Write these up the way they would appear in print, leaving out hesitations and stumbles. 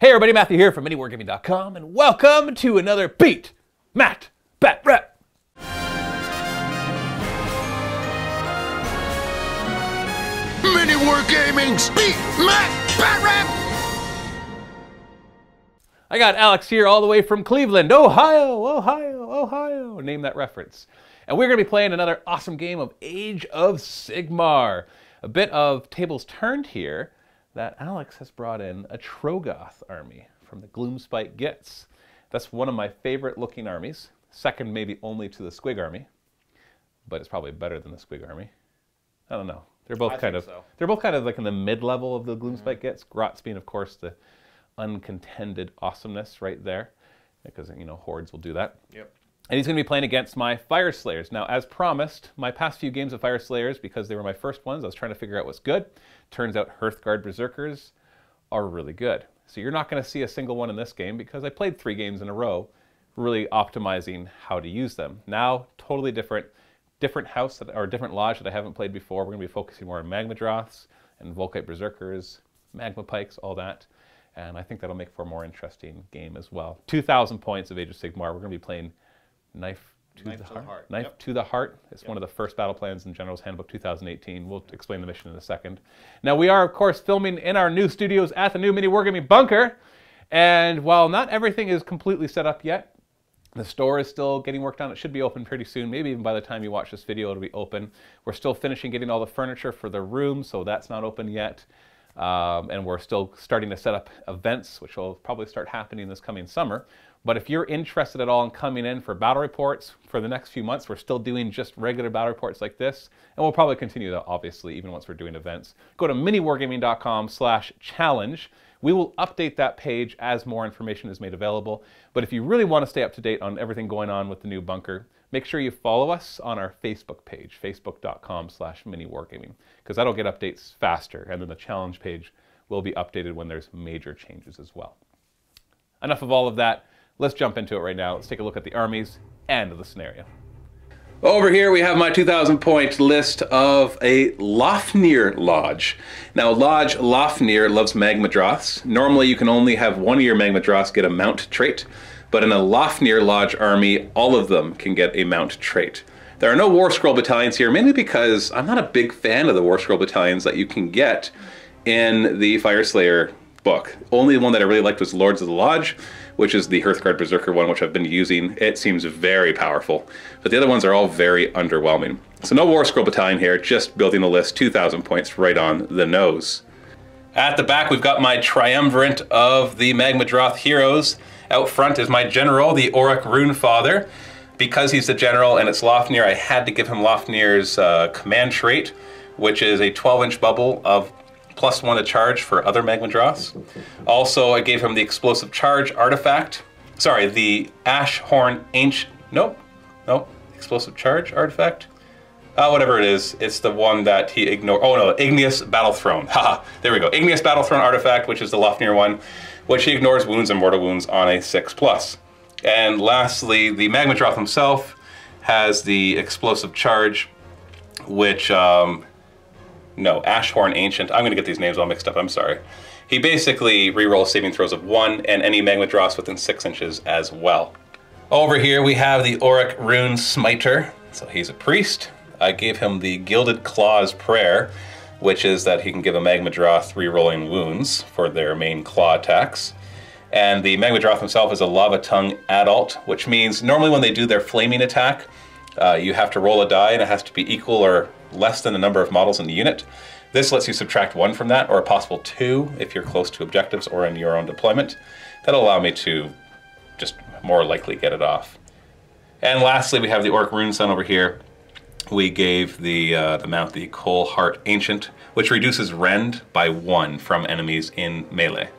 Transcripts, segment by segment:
Hey everybody, Matthew here from MiniWarGaming.com, and welcome to another Beat Matt Batrep. MiniWarGaming's Beat Matt Batrep. I got Alex here all the way from Cleveland, Ohio. Name that reference. And we're going to be playing another awesome game of Age of Sigmar. A bit of tables turned here that Alex has brought in a Troggoth army from the Gloomspite Gitz. That's one of my favorite looking armies. Second maybe only to the Squig army, but it's probably better than the Squig army. I don't know. They're both kind of like in the mid-level of the Gloomspite Gitz. Grotz being, of course, the uncontended awesomeness right there, because, you know, hordes will do that. Yep. And he's going to be playing against my Fyreslayers. Now, as promised, my past few games of Fyreslayers, because they were my first ones, I was trying to figure out what's good. Turns out Hearthguard Berserkers are really good. So you're not going to see a single one in this game because I played 3 games in a row, really optimizing how to use them. Now, totally different house or different lodge that I haven't played before. We're going to be focusing more on Magmadroths and Volkite Berserkers, Magma Pikes, all that. And I think that'll make for a more interesting game as well. 2,000 points of Age of Sigmar. We're going to be playing Knife to the Heart. Knife to the Heart. It's one of the first battle plans in General's Handbook 2018. We'll explain the mission in a second. Now, we are, of course, filming in our new studios at the new MiniWarGaming bunker. And while not everything is completely set up yet, the store is still getting worked on. It should be open pretty soon. Maybe even by the time you watch this video, it'll be open. We're still finishing getting all the furniture for the room, so that's not open yet. And we're still starting to set up events, which will probably start happening this coming summer. But if you're interested at all in coming in for battle reports for the next few months, we're still doing just regular battle reports like this. And we'll probably continue that, obviously, even once we're doing events. Go to miniwargaming.com/challenge. We will update that page as more information is made available. But if you really want to stay up to date on everything going on with the new bunker, make sure you follow us on our Facebook page, facebook.com/miniwargaming, because that'll get updates faster. And then the challenge page will be updated when there's major changes as well. Enough of all of that. Let's jump into it right now. Let's take a look at the armies and the scenario. Over here we have my 2,000 point list of a Lofnir Lodge. Now Lodge Lofnir loves Magmadroths. Normally you can only have one of your Magmadroths get a mount trait, but in a Lofnir Lodge army, all of them can get a mount trait. There are no War Scroll battalions here, mainly because I'm not a big fan of the War Scroll battalions that you can get in the Fyreslayer book. Only one that I really liked was Lords of the Lodge, which is the Hearthguard Berserker one, which I've been using. It seems very powerful, but the other ones are all very underwhelming. So no War Scroll battalion here, just building the list, 2,000 points right on the nose. At the back, we've got my triumvirate of the Magmadroth heroes. Out front is my general, the Auric Rune Father. Because he's the general and it's Lofnir, I had to give him Lofnir's command trait, which is a 12-inch bubble of +1 to charge for other Magmadroths. Also, I gave him the explosive charge artifact. Sorry, the Ashhorn Ancient. Nope. Explosive charge artifact. Whatever it is, it's the one that he ignored. Oh no, Igneous Battle Throne. Haha, there we go. Igneous Battle Throne artifact, which is the Lofnir one, which he ignores wounds and mortal wounds on a 6+. And lastly, the Magmadroth himself has the explosive charge, which no, Ashhorn Ancient. I'm going to get these names all mixed up, I'm sorry. He basically rerolls saving throws of 1 and any Magmadroths within 6 inches as well. Over here we have the Auric Rune Smiter. So he's a priest. I gave him the Gilded Claws Prayer, which is that he can give a Magmadroth rerolling wounds for their main claw attacks. And the Magmadroth himself is a Lava Tongue Adult, which means normally when they do their flaming attack, you have to roll a die and it has to be equal or less than the number of models in the unit. This lets you subtract 1 from that, or a possible 2 if you're close to objectives or in your own deployment. That'll allow me to just more likely get it off. And lastly, we have the Auric Rune Sun over here. We gave the mount the Coal Heart Ancient, which reduces rend by 1 from enemies in melee.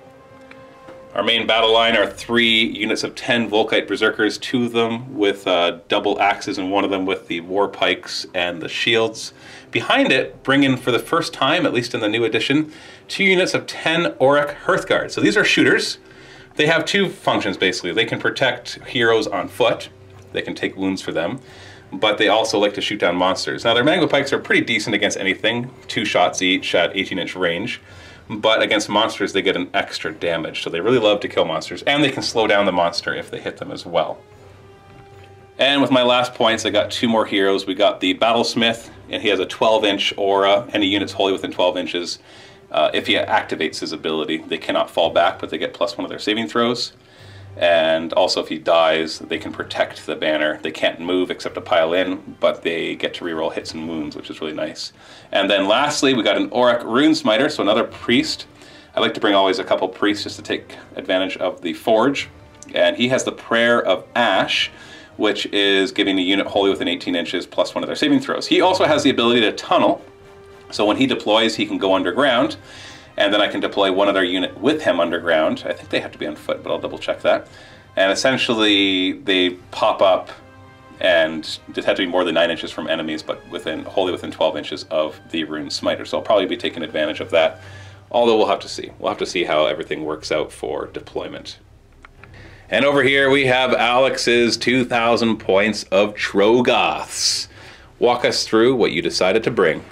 Our main battle line are 3 units of 10 Volkite Berserkers, 2 of them with double axes and 1 of them with the War Pikes and the shields. Behind it, bring in for the first time, at least in the new edition, 2 units of 10 Auric Hearthguard. So these are shooters. They have 2 functions basically. They can protect heroes on foot, they can take wounds for them, but they also like to shoot down monsters. Now their Magma Pikes are pretty decent against anything, 2 shots each at 18-inch range. but against monsters they get an extra damage. So they really love to kill monsters, and they can slow down the monster if they hit them as well. And with my last points, I got 2 more heroes. We got the Battlesmith, and he has a 12-inch aura. Any units wholly within 12 inches, if he activates his ability, they cannot fall back, but they get +1 of their saving throws. And also if he dies, they can protect the banner. They can't move except to pile in, but they get to reroll hits and wounds, which is really nice. And then lastly, we got an Auric Rune Smiter, so another priest. I like to bring always a couple priests just to take advantage of the forge. And he has the Prayer of Ash, which is giving a unit wholly within 18 inches +1 of their saving throws. He also has the ability to tunnel, so when he deploys, he can go underground, and then I can deploy one other unit with him underground. I think they have to be on foot, but I'll double check that. And essentially, they pop up, and just have to be more than 9 inches from enemies, but wholly within 12 inches of the Rune Smiter. So I'll probably be taking advantage of that, although we'll have to see. We'll have to see how everything works out for deployment. And over here we have Alex's 2,000 points of Troggoths. Walk us through what you decided to bring.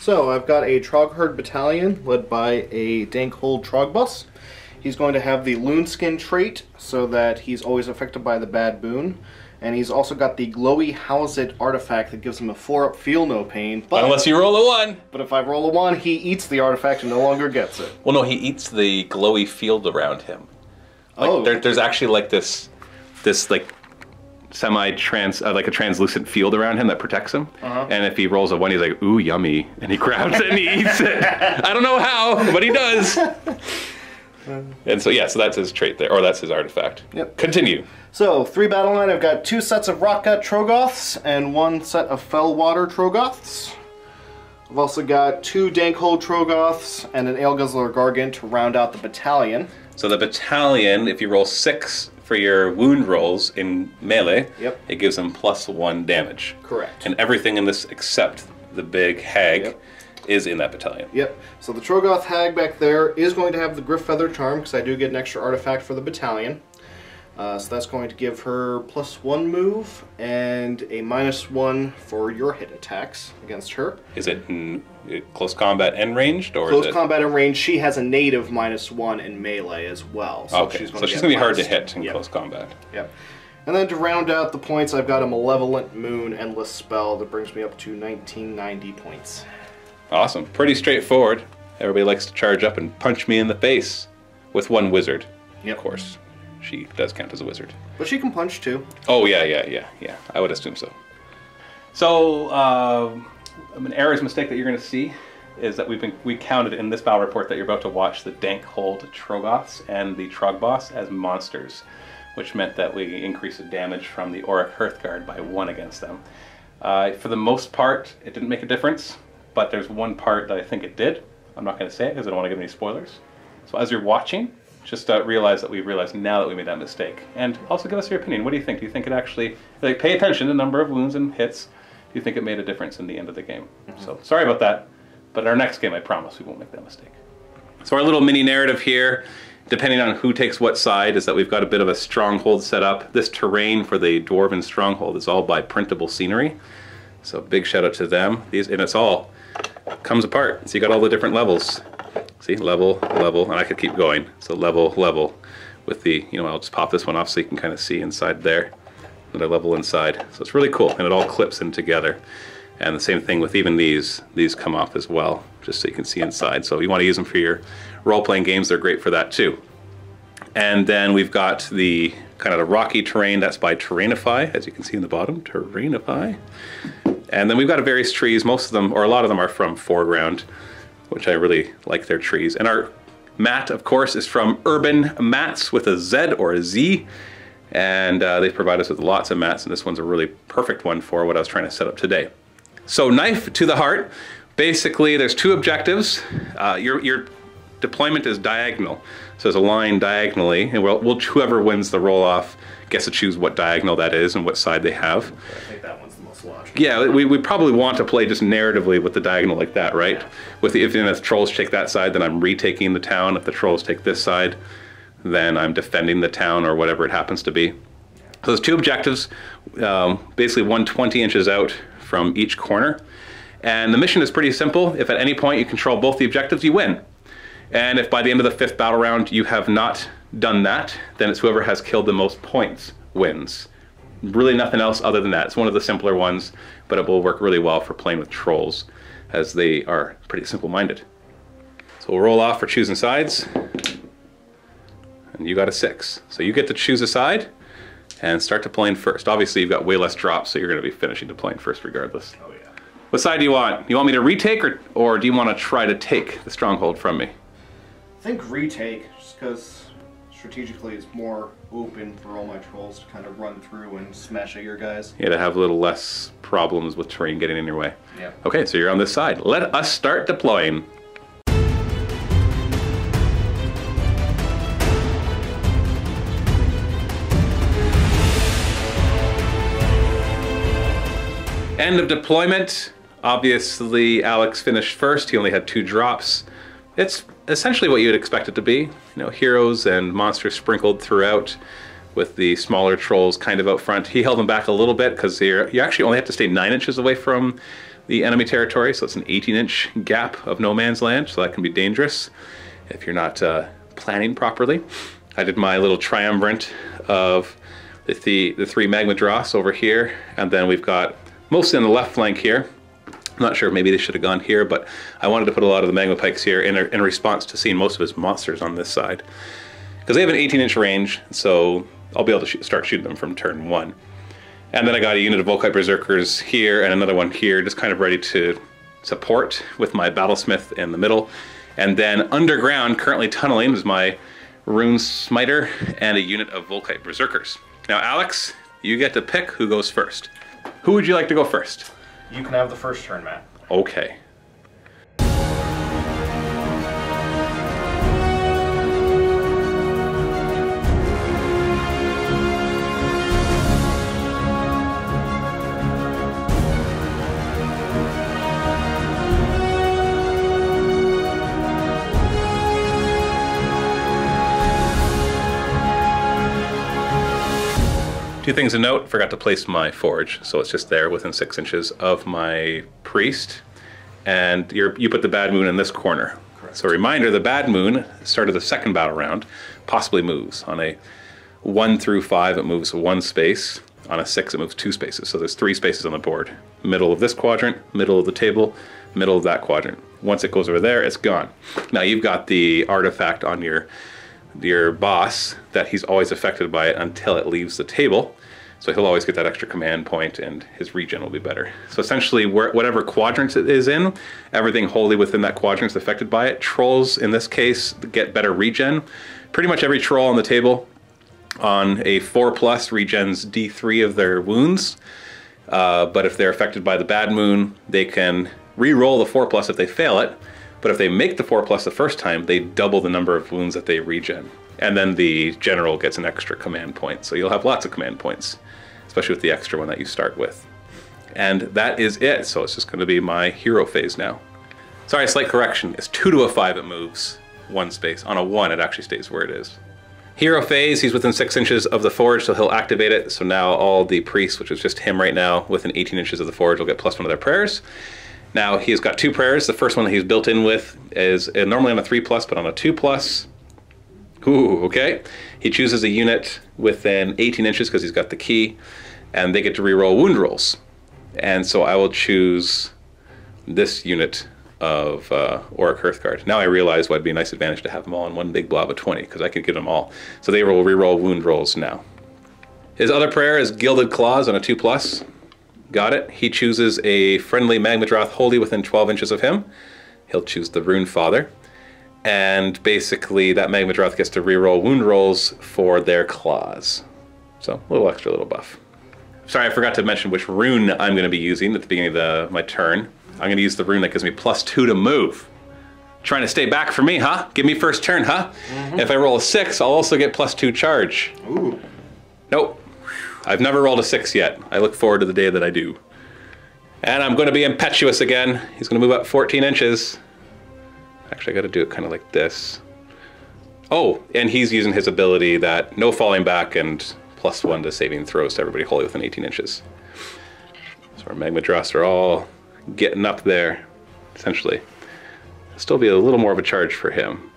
So I've got a Trogherd battalion led by a Dankhold Trogboss. He's going to have the Loonskin trait so that he's always affected by the bad boon. And he's also got the Glowy Howzit artifact that gives him a 4-up feel no pain. But unless you roll a 1. But if I roll a 1, he eats the artifact and no longer gets it. Well, no, he eats the glowy field around him. Like, there's actually like this like semi-trans, like a translucent field around him that protects him. And if he rolls a 1, he's like, ooh, yummy, and he grabs it and he eats it. I don't know how, but he does. And so yeah, so that's his trait there, or that's his artifact. Yep. Continue. So 3 battle line. I've got 2 sets of Rockgut Troggoths and 1 set of Fellwater Troggoths. I've also got 2 Dankhold Troggoths and an Aleguzzler Gargant to round out the battalion. So the battalion, if you roll 6 for your wound rolls in melee, it gives them +1 damage. Correct. And everything in this except the big hag is in that battalion. Yep. So the Troggoth hag back there is going to have the Griff Feather Charm because I do get an extra artifact for the battalion. So that's going to give her +1 move and a -1 for your hit attacks against her. Is it close combat and ranged, or close combat and range? She has a native -1 in melee as well. So okay, so she's going to be hard to hit in close combat. Yep. And then to round out the points, I've got a Malevolent Moon Endless Spell that brings me up to 1990 points. Awesome. Pretty straightforward. Everybody likes to charge up and punch me in the face with 1 wizard. Of course. She does count as a wizard. But she can punch too. Oh, yeah. I would assume so. So, an errors mistake that you're going to see is that we counted in this battle report that you're about to watch the Dankhold Troggoths and the Trogboss as monsters, which meant that we increased the damage from the Auric Hearthguard by 1 against them. For the most part, it didn't make a difference, but there's one part that I think it did. I'm not going to say it because I don't want to give any spoilers. So as you're watching, just realize that we realized now that we made that mistake. And also give us your opinion. What do you think? Do you think it actually, like, pay attention to the number of wounds and hits. Do you think it made a difference in the end of the game? So sorry about that, but in our next game, I promise we won't make that mistake. So our little mini narrative here, depending on who takes what side, is that we've got a bit of a stronghold set up. This terrain for the Dwarven stronghold is all by printable scenery. So big shout out to them. And it's all comes apart. So you got all the different levels. See, level, level, and I could keep going. So level, level, with the, I'll just pop this one off so you can kind of see inside there. Another level inside. So it's really cool, and it all clips in together. And the same thing with even these come off as well, just so you can see inside. So if you want to use them for your role-playing games, they're great for that too. And then we've got the kind of the rocky terrain, that's by Terrainify, as you can see in the bottom, Terrainify. And then we've got various trees, most of them, or a lot of them are from Foreground, which I really like their trees. And our mat, of course, is from Urban Mats with a Z or a Z. And they provide us with lots of mats, and this one's a really perfect one for what I was trying to set up today. So knife to the heart. Basically, there's 2 objectives. Your deployment is diagonal. So there's a line diagonally, and whoever wins the roll-off gets to choose what diagonal that is and what side they have. I think that one's the most logical. Yeah, we probably want to play just narratively with the diagonal like that, right? If the trolls take that side, then I'm retaking the town. If the trolls take this side, then I'm defending the town or whatever it happens to be. So there's 2 objectives, basically 120 inches out from each corner. And the mission is pretty simple. If at any point you control both the objectives, you win. And if by the end of the 5th battle round you have not done that, then it's whoever has killed the most points wins. Really nothing else other than that. It's one of the simpler ones, but it will work really well for playing with trolls, as they are pretty simple-minded. So we'll roll off for choosing sides. And you got a 6. So you get to choose a side and start to playing first. Obviously you've got way less drops, so you're going to be finishing to playing first regardless. Oh yeah. What side do you want? You want me to retake, or do you want to try to take the stronghold from me? I think retake, just because strategically it's more open for all my trolls to kind of run through and smash at your guys. Yeah, to have a little less problems with terrain getting in your way. Yeah. Okay, so you're on this side. Let us start deploying. End of deployment. Obviously, Alex finished first. He only had 2 drops. It's essentially what you'd expect it to be. You know, heroes and monsters sprinkled throughout, with the smaller trolls kind of out front. He held them back a little bit because you actually only have to stay 9 inches away from the enemy territory, so it's an 18-inch gap of no man's land, so that can be dangerous if you're not planning properly. I did my little triumvirate of the 3 Magmadroths over here, and then we've got mostly on the left flank here. I'm not sure, maybe they should have gone here, but I wanted to put a lot of the Magma Pikes here in response to seeing most of his monsters on this side. Because they have an 18-inch range, so I'll be able to start shooting them from turn 1. And then I got a unit of Volkite Berserkers here and another one here, just kind of ready to support with my Battlesmith in the middle. And then underground, currently tunneling, is my Rune Smiter and a unit of Volkite Berserkers. Now Alex, you get to pick who goes first. Who would you like to go first? You can have the first turn, Matt. Okay. Two things to note, forgot to place my forge, so it's just there within 6 inches of my priest. And you put the bad moon in this corner. Correct. So a reminder, the bad moon, start of the 2nd battle round, possibly moves. On a 1 through 5, it moves 1 space. On a 6, it moves 2 spaces. So there's 3 spaces on the board. Middle of this quadrant, middle of the table, middle of that quadrant. Once it goes over there, it's gone. Now you've got the artifact on your boss that he's always affected by it until it leaves the table. So he'll always get that extra command point and his regen will be better. So essentially whatever quadrant it is in, everything wholly within that quadrant is affected by it. Trolls in this case get better regen. Pretty much every troll on the table on a 4+ regens D3 of their wounds. But if they're affected by the bad moon, they can re-roll the 4+ if they fail it. But if they make the 4+ the first time, they double the number of wounds that they regen. And then the general gets an extra command point. So you'll have lots of command points, especially with the extra one that you start with. And that is it. So it's just going to be my hero phase now. Sorry, slight correction. It's 2 to a 5 it moves 1 space. On a 1 it actually stays where it is. Hero phase, he's within 6 inches of the forge, so he'll activate it. So now all the priests, which is just him right now, within 18 inches of the forge will get +1 of their prayers. Now he's got 2 prayers. The first one that he's built in with is normally on a 3+, but on a 2+. Ooh, okay. He chooses a unit within 18 inches because he's got the key, and they get to reroll wound rolls. And so I will choose this unit of Auric Hearthguard. Now I realize why it'd be a nice advantage to have them all in one big blob of 20, because I could get them all. So they will reroll wound rolls now. His other prayer is Gilded Claws on a 2+. Got it. He chooses a friendly Magmadroth wholly within 12 inches of him. He'll choose the Rune Father. And basically that Magmadroth gets to reroll wound rolls for their claws. So a little buff. Sorry, I forgot to mention which rune I'm going to be using at the beginning of my turn. I'm going to use the rune that gives me +2 to move. Trying to stay back for me, huh? Give me first turn, huh? Mm-hmm. If I roll a 6, I'll also get +2 charge. Ooh. Nope. I've never rolled a 6 yet. I look forward to the day that I do. And I'm going to be impetuous again. He's going to move up 14 inches. Actually, I got to do it kind of like this. Oh, and he's using his ability that no falling back and +1 to saving throws to everybody wholly within 18 inches. So our Magmadroths are all getting up there, essentially. It'll still be a little more of a charge for him.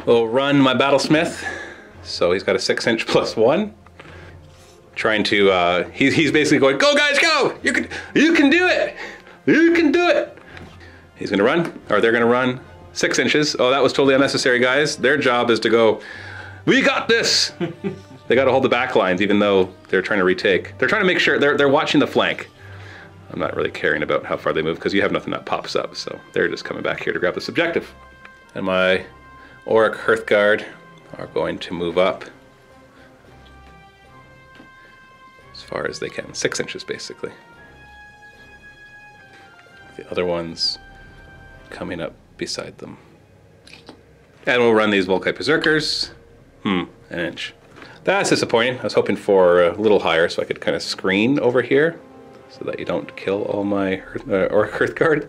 We'll run my Battlesmith. So he's got a 6-inch +1. Trying to, he's basically going, go guys, go! You can do it! You can do it! He's gonna run, or they're gonna run 6 inches. Oh, that was totally unnecessary, guys. Their job is to go, we got this! They gotta hold the back lines even though they're trying to retake. They're trying to make sure, they're watching the flank. I'm not really caring about how far they move because you have nothing that pops up, so they're just coming back here to grab this objective. And my Auric Hearthguard are going to move up as far as they can, 6 inches basically. The other one's coming up beside them. And we'll run these Volkite Berserkers. An inch. That's disappointing. I was hoping for a little higher so I could kind of screen over here so that you don't kill all my Auric Hearthguard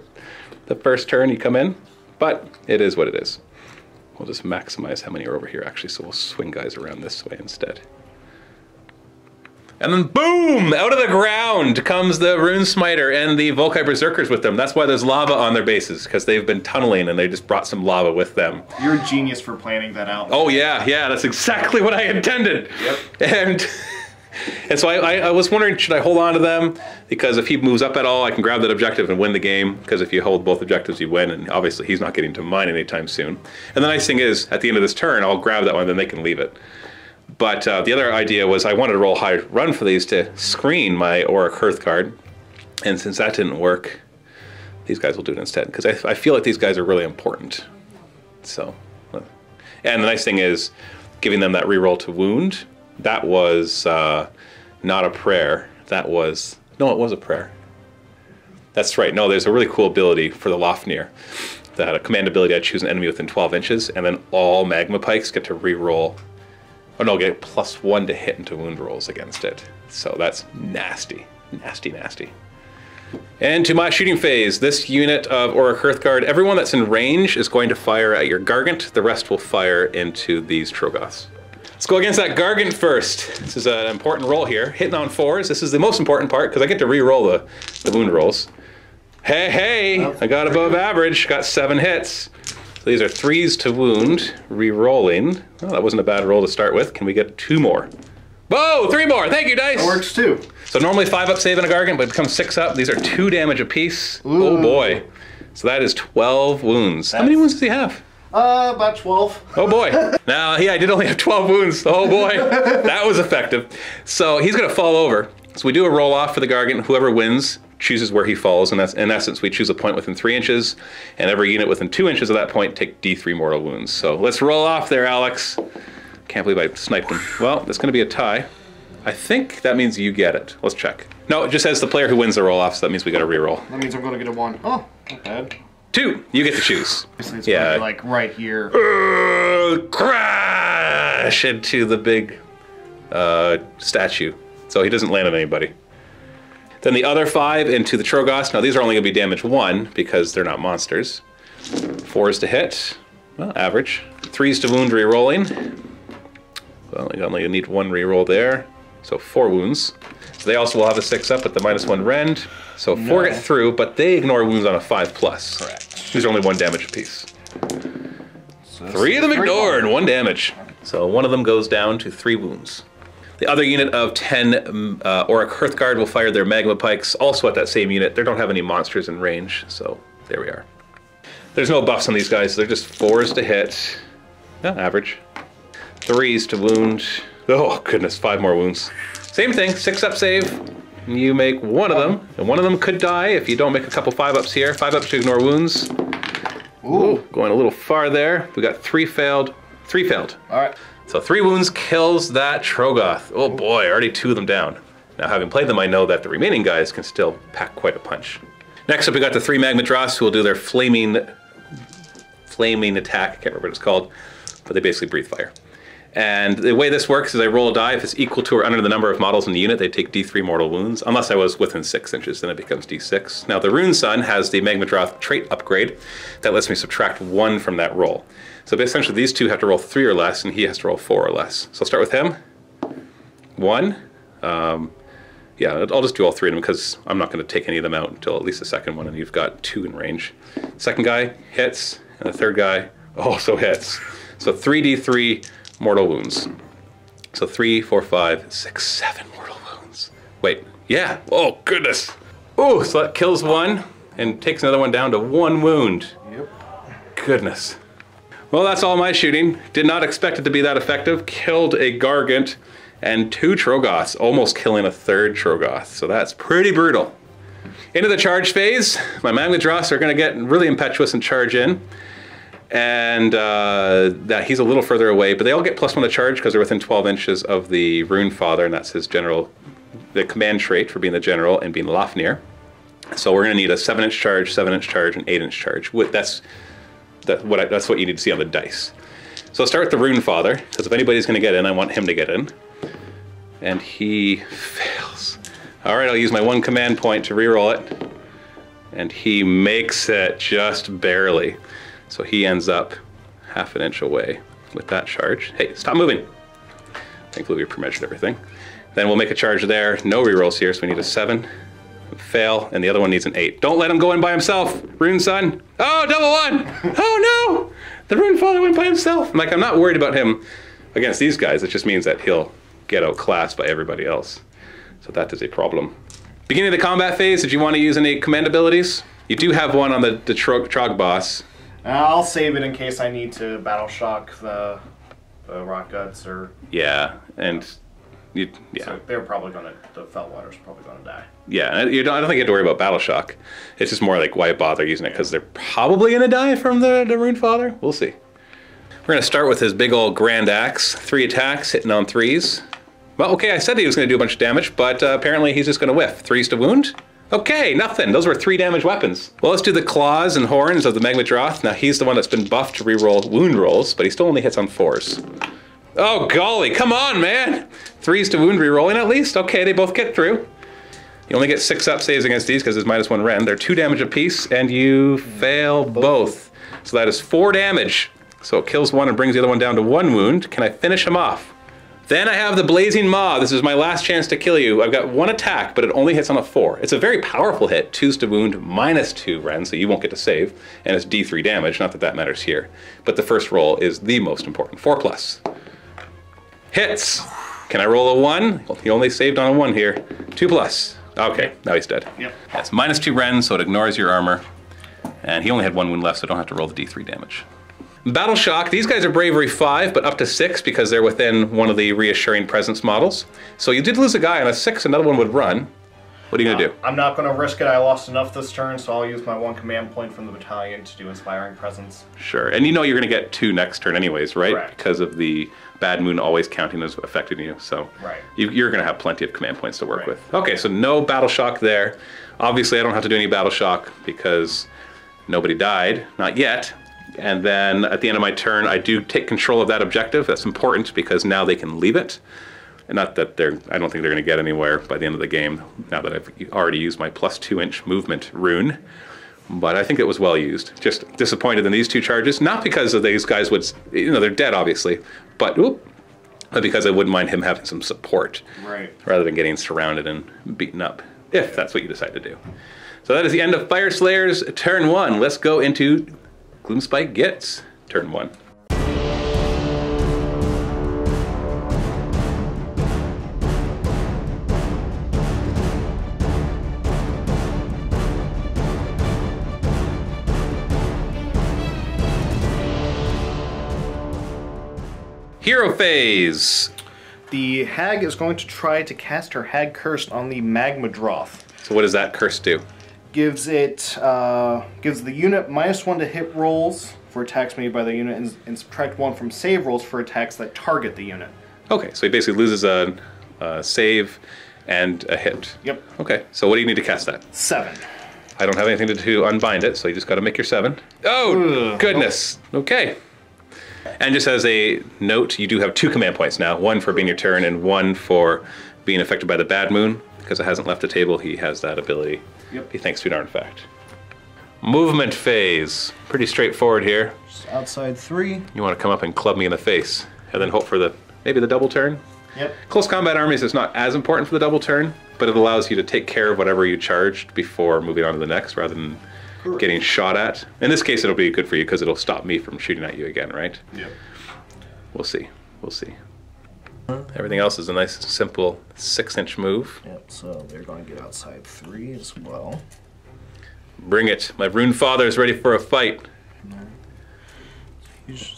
the first turn you come in. But it is what it is. We'll just maximize how many are over here actually, so we'll swing guys around this way instead. And then boom! Out of the ground comes the Rune Smiter and the Volkite Berserkers with them. That's why there's lava on their bases, because they've been tunneling and they just brought some lava with them. You're a genius for planning that out. Oh yeah, that's exactly what I intended. Yep. And so I was wondering, should I hold on to them? Because if he moves up at all, I can grab that objective and win the game. Because if you hold both objectives, you win. And obviously he's not getting to mine anytime soon. And the nice thing is, at the end of this turn, I'll grab that one, then they can leave it. But the other idea was I wanted to roll high run for these to screen my Auric Hearthguard. And since that didn't work, these guys will do it instead. Because I feel like these guys are really important. So, and the nice thing is, giving them that reroll to wound, that was not a prayer. That was, no, it was a prayer. That's right. No, there's a really cool ability for the Lofnir. That a command ability, I choose an enemy within 12 inches, and then all Magma Pikes get to reroll. Oh no, get +1 to hit into wound rolls against it. So that's nasty. Nasty, nasty. And to my shooting phase, this unit of Auric Hearthguard, everyone that's in range is going to fire at your Gargant. The rest will fire into these Troggoths. Let's go against that Gargant first. This is an important roll here. Hitting on 4s. This is the most important part because I get to re-roll the wound rolls. Hey, I got above average. Got 7 hits. So these are 3s to wound, re-rolling. Oh, that wasn't a bad roll to start with. Can we get 2 more? Whoa, 3 more. Thank you, dice. That works too. So normally 5-up save in a Gargant, but it becomes 6-up. These are 2 damage apiece. Ooh. Oh boy. So that is 12 wounds. How many wounds does he have? About 12. Oh boy. Now, yeah, I did only have 12 wounds. Oh boy. That was effective. So he's going to fall over. So we do a roll off for the Gargant. Whoever wins chooses where he falls. And that's, in essence, we choose a point within 3 inches. And every unit within 2 inches of that point take D3 mortal wounds. So let's roll off there, Alex. Can't believe I sniped him. Well, it's going to be a tie. I think that means you get it. Let's check. No, it just says the player who wins the roll off, so that means we got to re-roll. That means I'm going to get a 1. Oh, not bad. 2. You get to choose. It's going to be like right here. Crash into the big statue. So he doesn't land on anybody. Then the other 5 into the Troggoths. Now these are only going to be damage 1 because they're not monsters. 4s to hit. Well, average. 3s to wound, re-rolling. Well, you only need 1 re-roll there. So 4 wounds. So they also will have a 6-up with the -1 rend. So 4 get through, but they ignore wounds on a 5+. Correct. These are only 1 damage apiece. So 3 of them ignored, 1 damage. So 1 of them goes down to 3 wounds. The other unit of 10 Auric Hearthguard will fire their Magma Pikes, also at that same unit. They don't have any monsters in range, so there we are. There's no buffs on these guys, so they're just 4s to hit. No, average. 3s to wound. Oh goodness, 5 more wounds. Same thing, 6-up save. You make 1 of them, and 1 of them could die if you don't make a couple 5-ups here. 5-ups to ignore wounds. Ooh, going a little far there. We got 3 failed. 3 failed. All right. So 3 wounds kills that Troggoth. Oh boy, already 2 of them down. Now having played them, I know that the remaining guys can still pack quite a punch. Next up, we got the 3 Magmadroths who will do their flaming attack. I can't remember what it's called, but they basically breathe fire. And the way this works is I roll a die. If it's equal to or under the number of models in the unit, they take D3 mortal wounds. Unless I was within 6 inches, then it becomes D6. Now the Rune Sun has the Magmadroth trait upgrade that lets me subtract 1 from that roll. So essentially these 2 have to roll 3 or less, and he has to roll 4 or less. So I'll start with him. 1. Yeah, I'll just do all 3 of them because I'm not going to take any of them out until at least the second one, and you've got 2 in range. Second guy hits, and the third guy also hits. So 3d3 mortal wounds. So 3, 4, 5, 6, 7 mortal wounds. Wait, yeah. Oh, goodness. Oh, so that kills one and takes another one down to 1 wound. Yep. Goodness. Well, that's all my shooting. Did not expect it to be that effective. Killed a Gargant and 2 Troggoths, almost killing a 3rd Troggoth. So that's pretty brutal. Into the charge phase. My Magmadroths are going to get really impetuous and charge in. And that he's a little further away, but they all get +1 to charge because they're within 12 inches of the Rune Father, and that's his general, the command trait for being the general and being Lafnir. So we're going to need a 7-inch charge, 7-inch charge, and 8-inch charge. That's what you need to see on the dice. So I'll start with the Rune Father, because if anybody's going to get in, I want him to get in. And he fails. All right, I'll use my 1 command point to reroll it. And he makes it just barely. So he ends up 1/2 inch away with that charge. Hey, stop moving. Thankfully we pre-measured everything. Then we'll make a charge there. No rerolls here, so we need a 7. Fail, and the other one needs an 8. Don't let him go in by himself, Rune son. Oh, double 1. Oh no! The Rune Father went by himself. Like, I'm not worried about him against these guys. It just means that he'll get outclassed by everybody else. So that is a problem. Beginning of the combat phase, did you want to use any command abilities? You do have one on the Trog boss. I'll save it in case I need to battle shock the rock guts or. Yeah, and yeah. So they're probably gonna. The Feltwater's probably gonna die. Yeah, I don't think you have to worry about battle shock. It's just more like why bother using it because they're probably gonna die from the Rune Father. We'll see. We're gonna start with his big old Grand Axe. 3 attacks, hitting on 3s. Well, okay, I said he was gonna do a bunch of damage, but apparently he's just gonna whiff. 3s to wound. Okay, nothing. Those were 3 damage weapons. Well, let's do the claws and horns of the Magmadroth. Now, he's the one that's been buffed to reroll wound rolls, but he still only hits on 4s. Oh, golly, come on, man. 3s to wound rerolling at least. Okay, they both get through. You only get 6 up saves against these because it's -1 rend. They're 2 damage apiece, and you fail both. So that is 4 damage. So it kills one and brings the other one down to 1 wound. Can I finish him off? Then I have the Blazing Maw. This is my last chance to kill you. I've got 1 attack, but it only hits on a 4. It's a very powerful hit. 2s to wound, -2 rend, so you won't get to save. And it's D3 damage, not that that matters here. But the first roll is the most important. 4+. Hits. Can I roll a 1? Well, he only saved on a 1 here. 2+. Okay, now he's dead. Yep. That's -2 rend, so it ignores your armor. And he only had 1 wound left, so I don't have to roll the D3 damage. Battle Shock, these guys are bravery 5, but up to 6 because they're within one of the reassuring presence models. So you did lose a guy on a 6, another one would run. What are you gonna do? I'm not gonna risk it. I lost enough this turn, so I'll use my 1 command point from the battalion to do Inspiring Presence. Sure, and you know you're gonna get 2 next turn anyways, right? Correct. Because of the Bad Moon always counting as affecting you, so right. You're gonna have plenty of command points to work with. Okay, so no Battle Shock there. Obviously I don't have to do any Battle Shock because nobody died, not yet. And then at the end of my turn, I do take control of that objective. That's important because now they can leave it. And not that I don't think they're going to get anywhere by the end of the game, now that I've already used my +2-inch movement rune. But I think it was well used. Just disappointed in these 2 charges. Not because of these guys would, they're dead obviously, but because I wouldn't mind him having some support. Right. Rather than getting surrounded and beaten up, if that's what you decide to do. So that is the end of Fyreslayers turn 1. Let's go into Gloomspite Gitz, turn 1. Hero phase. The hag is going to try to cast her hag curse on the Magmadroth. So what does that curse do? Gives the unit -1 to hit rolls for attacks made by the unit, and subtract 1 from save rolls for attacks that target the unit. Okay, so he basically loses a save and a hit. Yep. Okay, so what do you need to cast that? 7. I don't have anything to unbind it, so you just got to make your 7. Oh, goodness. Okay. And just as a note, you do have 2 command points now. 1 for being your turn and 1 for being affected by the Bad Moon. Because it hasn't left the table, he has that ability. Yep. He thanks to an artifact. Movement phase. Pretty straightforward here. Just outside 3. You want to come up and club me in the face. And then hope for maybe the double turn. Yep. Close combat armies is not as important for the double turn, but it allows you to take care of whatever you charged before moving on to the next, rather than getting shot at. In this case, it'll be good for you because it'll stop me from shooting at you again, right? Yep. We'll see. We'll see. Everything else is a nice, simple 6-inch move. Yep, so they're going to get outside 3 as well. Bring it. My Rune Father is ready for a fight.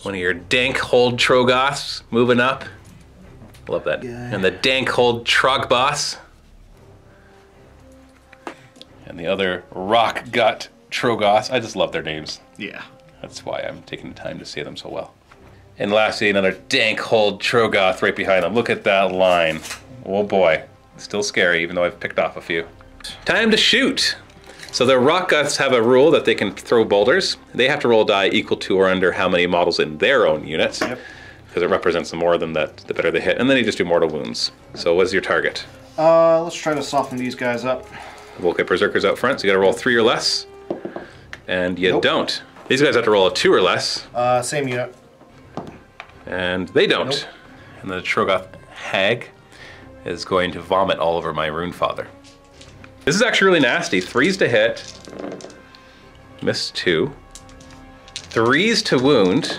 One of your dank hold Troggoths moving up. Love that. Yeah. And the dank hold Trogboss. And the other rock gut Troggoths. I just love their names. Yeah. That's why I'm taking the time to say them so well. And lastly, another dank hold Troggoth right behind them. Look at that line. Oh boy. Still scary, even though I've picked off a few. Time to shoot. So the rock guts have a rule that they can throw boulders. They have to roll a die equal to or under how many models in their own units. Yep. Because it represents more of them, that the better they hit. And then you just do mortal wounds. So what's your target? Let's try to soften these guys up. Volkite Berserkers out front, so you gotta roll 3 or less. And you don't. These guys have to roll a 2 or less. Same unit. And they don't. Nope. And the Troggoth Hag is going to vomit all over my Rune Father. This is actually really nasty. 3s to hit. Missed 2. 3s to wound.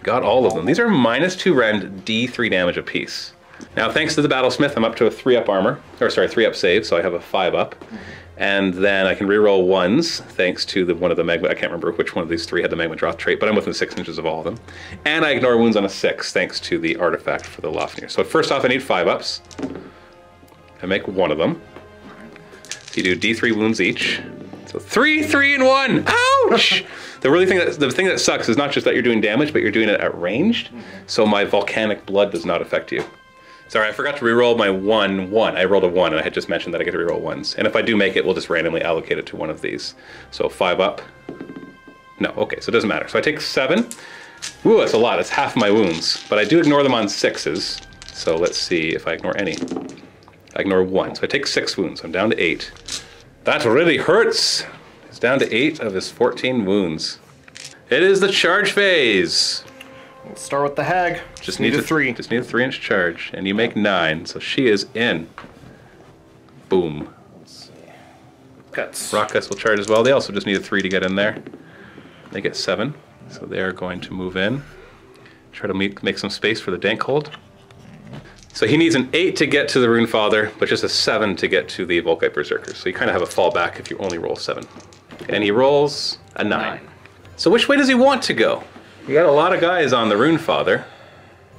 Got all of them. These are -2 rend, D3 damage apiece. Now, thanks to the Battlesmith, I'm up to a 3-up armor. Or sorry, 3-up save, so I have a 5-up. And then I can reroll 1s, thanks to one of the Magma, I can't remember which one of these 3 had the Magmadroth trait, but I'm within 6 inches of all of them. And I ignore wounds on a 6, thanks to the artifact for the Lofnir. So first off, I need 5-ups. I make 1 of them. You do D3 wounds each. So 3, 3, and 1. Ouch! The thing that sucks is not just that you're doing damage, but you're doing it at ranged. So my volcanic blood does not affect you. Sorry, I forgot to reroll my 1. I rolled a 1, and I had just mentioned that I get to reroll 1s. And if I do make it, we'll just randomly allocate it to one of these. So 5 up. No, okay, so it doesn't matter. So I take 7. Ooh, that's a lot. That's half my wounds. But I do ignore them on 6s. So let's see if I ignore any. I ignore 1. So I take 6 wounds. I'm down to 8. That really hurts. He's down to 8 of his 14 wounds. It is the charge phase. Let's start with the Hag. Just need a 3. Just need a 3-inch charge. And you make 9, so she is in. Boom. Let's see. Guts. Rock Guts will charge as well. They also just need a 3 to get in there. They get 7. So they're going to move in. Try to make some space for the dank hold. So he needs an 8 to get to the Rune Father, but just a 7 to get to the Volkite Berserkers. So you kind of have a fallback if you only roll 7. And he rolls a 9. So which way does he want to go? You got a lot of guys on the Rune Father,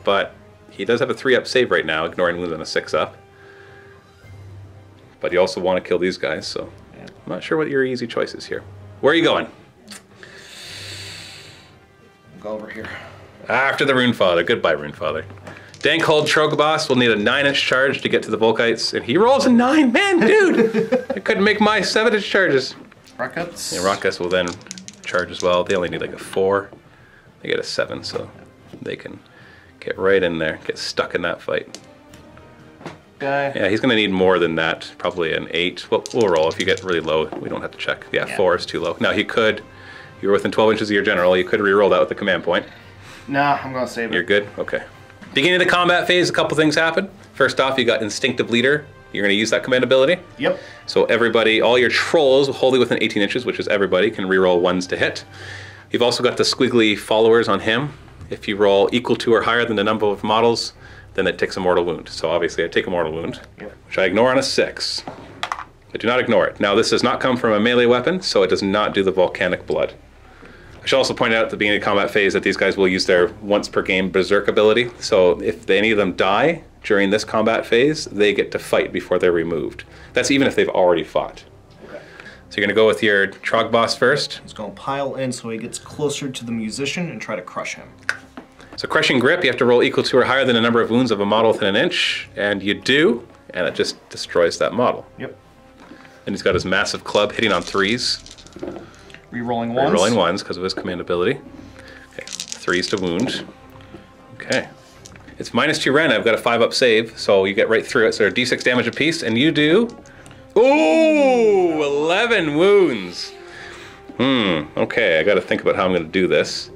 but he does have a 3-up save right now, ignoring wounds on a 6-up. But you also want to kill these guys, so I'm not sure what your easy choice is here. Where are you going? Go over here. After the Rune Father. Goodbye, Rune Father. Dank Hold Trogboss will need a 9-inch charge to get to the Volkites, and he rolls a 9. Man, dude! I couldn't make my 7-inch charges. Rockets. Yeah, Rockets will then charge as well. They only need like a 4. They get a 7, so they can get right in there, get stuck in that fight. Guy. Yeah, he's going to need more than that, probably an 8. Well, we'll roll. If you get really low, we don't have to check. Yeah, 4 is too low. Now, he could, you're within 12 inches of your general, you could re-roll that with the command point. Nah, I'm going to save it. You're good? Okay. Beginning of the combat phase, a couple things happen. First off, you got Instinctive Leader. You're going to use that command ability. Yep. So everybody, all your trolls wholly within 18 inches, which is everybody, can re-roll 1s to hit. You've also got the squiggly followers on him. If you roll equal to or higher than the number of models, then it takes a mortal wound. So obviously I take a mortal wound, which I ignore on a 6. I do not ignore it. Now this does not come from a melee weapon, so it does not do the volcanic blood. I should also point out at the beginning of the combat phase that these guys will use their once per game berserk ability. So if any of them die during this combat phase, they get to fight before they're removed. That's even if they've already fought. So you're going to go with your Trogboss first. He's going to pile in so he gets closer to the musician and try to crush him. So Crushing Grip, you have to roll equal to or higher than the number of wounds of a model within an inch, and you do, and it just destroys that model. Yep. And he's got his massive club hitting on 3s. Rerolling 1s. Rerolling 1s because of his command ability. Okay, 3s to wound. Okay. It's -2 rend. I've got a 5-up save, so you get right through it. So they're D6 damage apiece, and you do... Ooh, 11 wounds. Okay, I got to think about how I'm going to do this,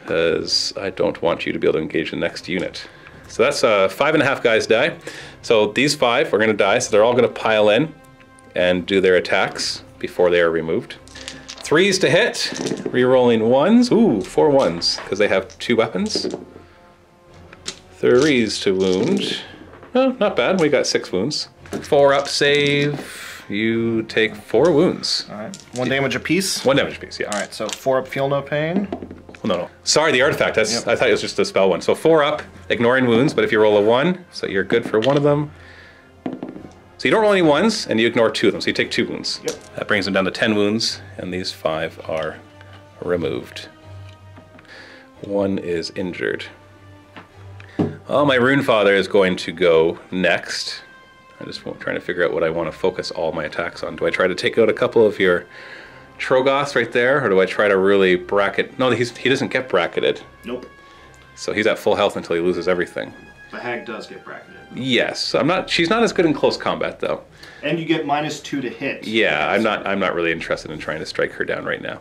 because I don't want you to be able to engage the next unit. So that's 5.5 guys die. So these 5 are going to die, so they're all going to pile in and do their attacks before they are removed. 3s to hit, re-rolling 1s. Ooh, 4 1s, because they have 2 weapons. 3s to wound. Oh, not bad, we got 6 wounds. 4 up save, you take 4 wounds. Alright, 1 damage apiece? 1 damage apiece, yeah. Alright, so 4 up, feel no pain. No. Sorry, the artifact, I thought it was just the spell one. So 4 up, ignoring wounds, but if you roll a 1, so you're good for 1 of them. So you don't roll any 1s, and you ignore 2 of them, so you take 2 wounds. Yep. That brings them down to 10 wounds, and these 5 are removed. 1 is injured. Oh, my Rune Father is going to go next. I'm just trying to figure out what I want to focus all my attacks on. Do I try to take out a couple of your Troggoths right there, or do I try to really bracket? No, he doesn't get bracketed. Nope. So he's at full health until he loses everything. The hag does get bracketed. Yes, she's not as good in close combat though. And you get -2 to hit. Yeah, I'm not really interested in trying to strike her down right now.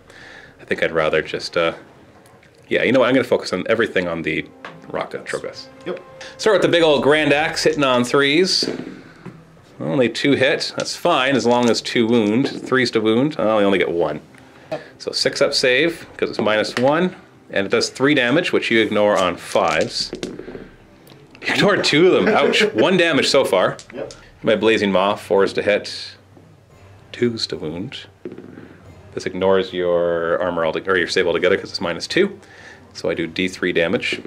I think I'd rather just yeah, you know what? I'm going to focus on everything on the Raka Troggoths. Yep. Start with the big old Grand Axe hitting on 3s. Only 2 hit. That's fine as long as 2 wound. 3s to wound. Oh, I only get 1. So 6 up save because it's -1, and it does 3 damage, which you ignore on 5s. You ignored 2 of them. Ouch. 1 damage so far. Yep. My Blazing Maw, 4s to hit, 2s to wound. This ignores your armor or your save altogether because it's -2. So I do D3 damage.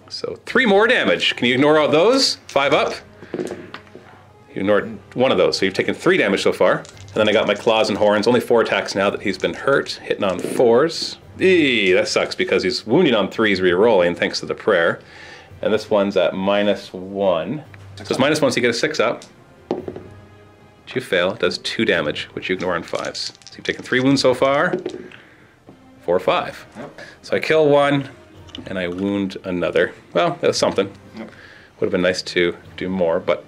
So 3 more damage. Can you ignore all those? 5 up. You ignored 1 of those, so you've taken 3 damage so far. And then I got my Claws and Horns. Only 4 attacks now that he's been hurt. Hitting on 4s. Eee, that sucks because he's wounding on 3s re-rolling thanks to the prayer. And this one's at -1. So it's -1, so you get a 6 up. But you fail, it does 2 damage, which you ignore on 5s. So you've taken 3 wounds so far. 4 or 5. Yep. So I kill 1, and I wound another. Well, that's something. Yep. Would have been nice to do more, but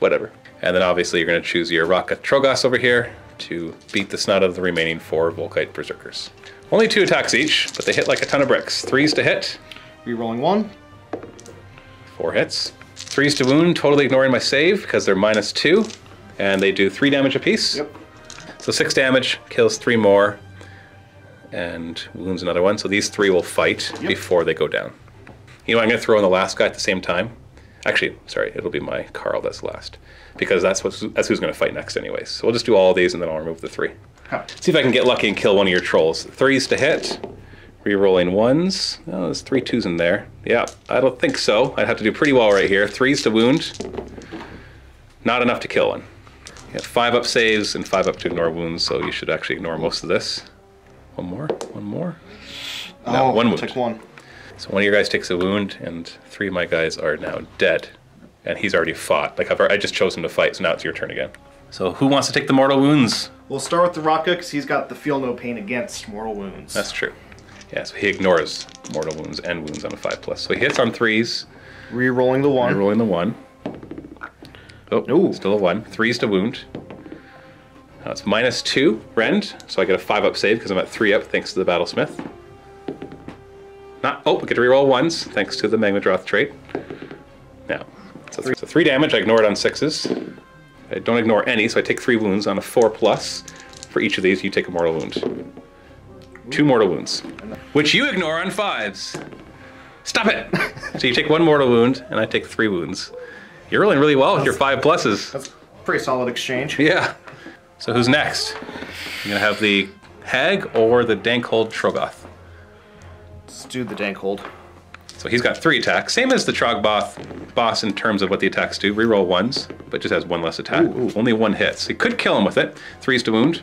whatever. And then obviously you're going to choose your Raka Troggoths over here to beat the snot of the remaining 4 Volkite Berserkers. Only 2 attacks each, but they hit like a ton of bricks. 3s to hit. Rerolling 1. 4 hits. 3s to wound, totally ignoring my save because they're -2. And they do 3 damage apiece. Yep. So 6 damage, kills 3 more, and wounds another 1. So these 3 will fight before they go down. You know, I'm going to throw in the last guy at the same time. Actually, sorry, it'll be my Karl that's last. Because that's who's going to fight next anyways. So we'll just do all of these and then I'll remove the 3. Huh. See if I can get lucky and kill one of your trolls. 3s to hit. Re-rolling 1s. Oh, there's 3 2s in there. Yeah, I don't think so. I'd have to do pretty well right here. 3s to wound. Not enough to kill one. You have 5 up saves and 5 up to ignore wounds, so you should actually ignore most of this. 1 more. 1 more. No, 1 wound. Take 1. So 1 of your guys takes a wound, and 3 of my guys are now dead. And he's already fought. Like I just chose him to fight, so now it's your turn again. So who wants to take the mortal wounds? We'll start with the Raka because he's got the feel no pain against mortal wounds. That's true. Yeah, so he ignores mortal wounds and wounds on a 5+. So he hits on 3s. Re-rolling the 1. Re-rolling the 1. Oh, Ooh. Still a 1. 3s to wound. Now it's -2 rend, so I get a 5 up save because I'm at 3 up thanks to the Battlesmith. Oh, we get to reroll 1s thanks to the Magmadroth trait. Now, so 3 damage. I ignore it on 6s. I don't ignore any, so I take 3 wounds on a 4+. For each of these, you take a mortal wound. 2 mortal wounds, which you ignore on 5s. Stop it! So you take 1 mortal wound, and I take 3 wounds. You're rolling really well with your 5+. That's a pretty solid exchange. Yeah. So who's next? You're gonna have the Hag or the Dankhold Troggoth? Let's do the Dankhold. So he's got 3 attacks, same as the Troggoth boss in terms of what the attacks do. Reroll 1s, but just has 1 less attack. Ooh. Only 1 hit. So you could kill him with it. 3s to wound.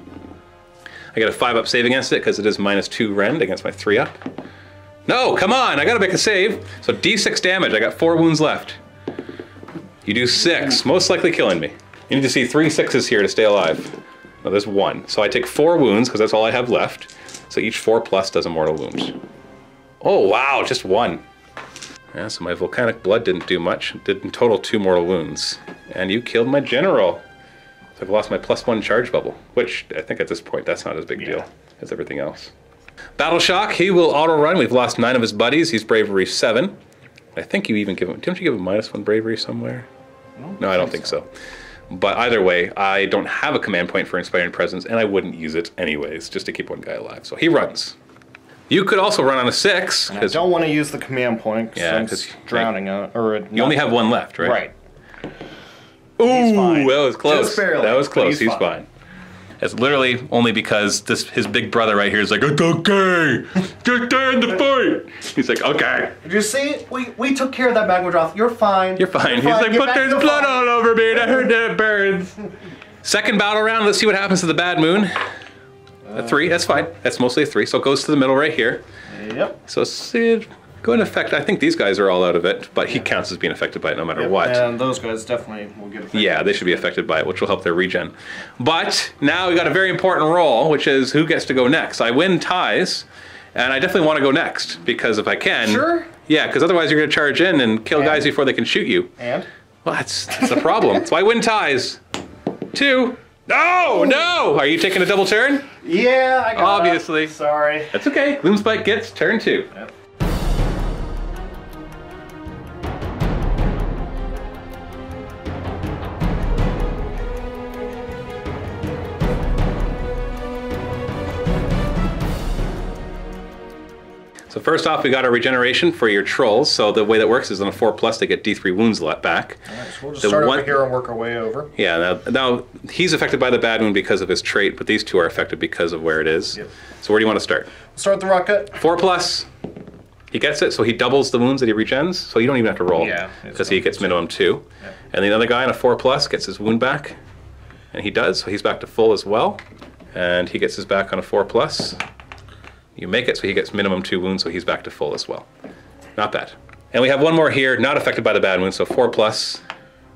I get a 5 up save against it because it is -2 rend against my 3 up. No, come on, I gotta make a save. So D6 damage, I got 4 wounds left. You do 6, most likely killing me. You need to see 3 6s here to stay alive. No, there's 1. So I take 4 wounds because that's all I have left. So each 4+ does a mortal wound. Oh wow, just 1. Yeah, so my volcanic blood didn't do much. It did in total 2 mortal wounds. And you killed my general. So I've lost my +1 charge bubble, which I think at this point that's not as big a deal as everything else. Battle Shock, he will auto run. We've lost 9 of his buddies. He's bravery 7. I think you even give him, didn't you give him -1 bravery somewhere? No, I don't think so. But either way, I don't have a command point for Inspiring Presence, and I wouldn't use it anyways, just to keep one guy alive. So he runs. You could also run on a 6. I don't want to use the command point because drowning you only have one left, right? Right. Ooh, that was close. Just barely, that was close. He's fine. It's literally only because his big brother right here is like, it's okay, just stay in the fight. He's like, okay. Did you see? We took care of that Magmadroth. You're fine. You're fine. He's like, but there's blood all over me and I heard that it burns. Second battle round, let's see what happens to the Bad Moon. A 3, that's fine. That's mostly a 3, so it goes to the middle right here. Yep. So see, go into effect. I think these guys are all out of it, but he counts as being affected by it no matter what. And those guys definitely will get affected. Yeah, they should be affected by it, which will help their regen. But now we got a very important role, which is who gets to go next. I win ties, and I definitely want to go next, because if I can... Sure. Yeah, because otherwise you're going to charge in and kill guys before they can shoot you. And? Well, that's the problem. So I win ties. 2. No, no! Are you taking a double turn? Yeah, I got Obviously. Sorry. That's okay. Gloomspite Gitz turn 2. Yep. So first off, we got our regeneration for your trolls. So the way that works is on a 4+, they get D3 wounds back. All right, so we'll just start over here and work our way over. Yeah, now he's affected by the Bad Moon because of his trait, but these two are affected because of where it is. Yep. So where do you want to start? Start with the rocket. 4+. He gets it, so he doubles the wounds that he regens, so you don't even have to roll. Yeah. Because he gets minimum 2. Yep. And the other guy on a 4+ gets his wound back. And he does, so he's back to full as well. And he gets his back on a 4+. You make it, so he gets minimum 2 wounds, so he's back to full as well. Not bad. And we have one more here, not affected by the Bad Moon, so 4+.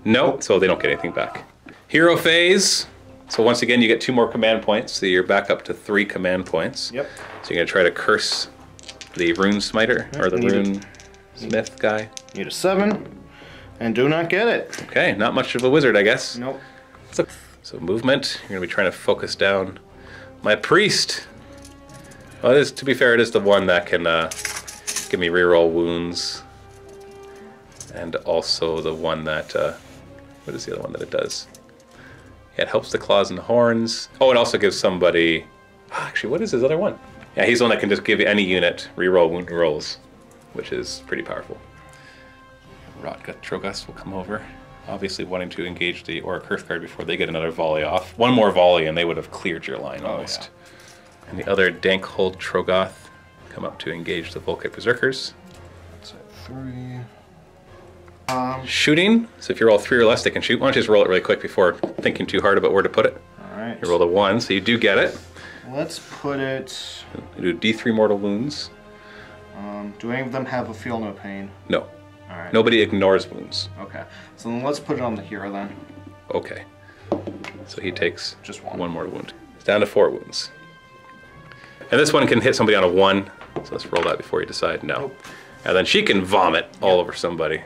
No, so they don't get anything back. Hero phase. So once again, you get 2 more command points, so you're back up to 3 command points. Yep. So you're gonna try to curse the Rune Smiter, or the Rune Smith guy. Need a 7, and do not get it. Okay, not much of a wizard, I guess. Nope. So movement, you're gonna be trying to focus down my priest. Well, it is, to be fair, it is the one that can give me reroll wounds. And also the one that, what is the other one that it does? Yeah, it helps the claws and the horns. Oh, it also gives somebody, actually, what is his other one? Yeah, he's the one that can just give any unit reroll wound rolls, which is pretty powerful. Troggoths will come over, obviously wanting to engage the Aura Curse card before they get another volley off. One more volley and they would have cleared your line almost. Yeah. And the other Dankhold Troggoth come up to engage the Volkite Berserkers. That's at 3. Shooting, so if you roll 3 or less, they can shoot. Why don't you just roll it really quick before thinking too hard about where to put it? Alright. You rolled a 1, so you do get it. Let's put it... You do D3 mortal wounds. Do any of them have a feel no pain? No. Alright. Nobody ignores wounds. Okay. So then let's put it on the hero then. Okay. So he takes just 1 mortal wound. It's down to 4 wounds. And this one can hit somebody on a 1, so let's roll that before you decide. No. Nope. And then she can vomit all over somebody.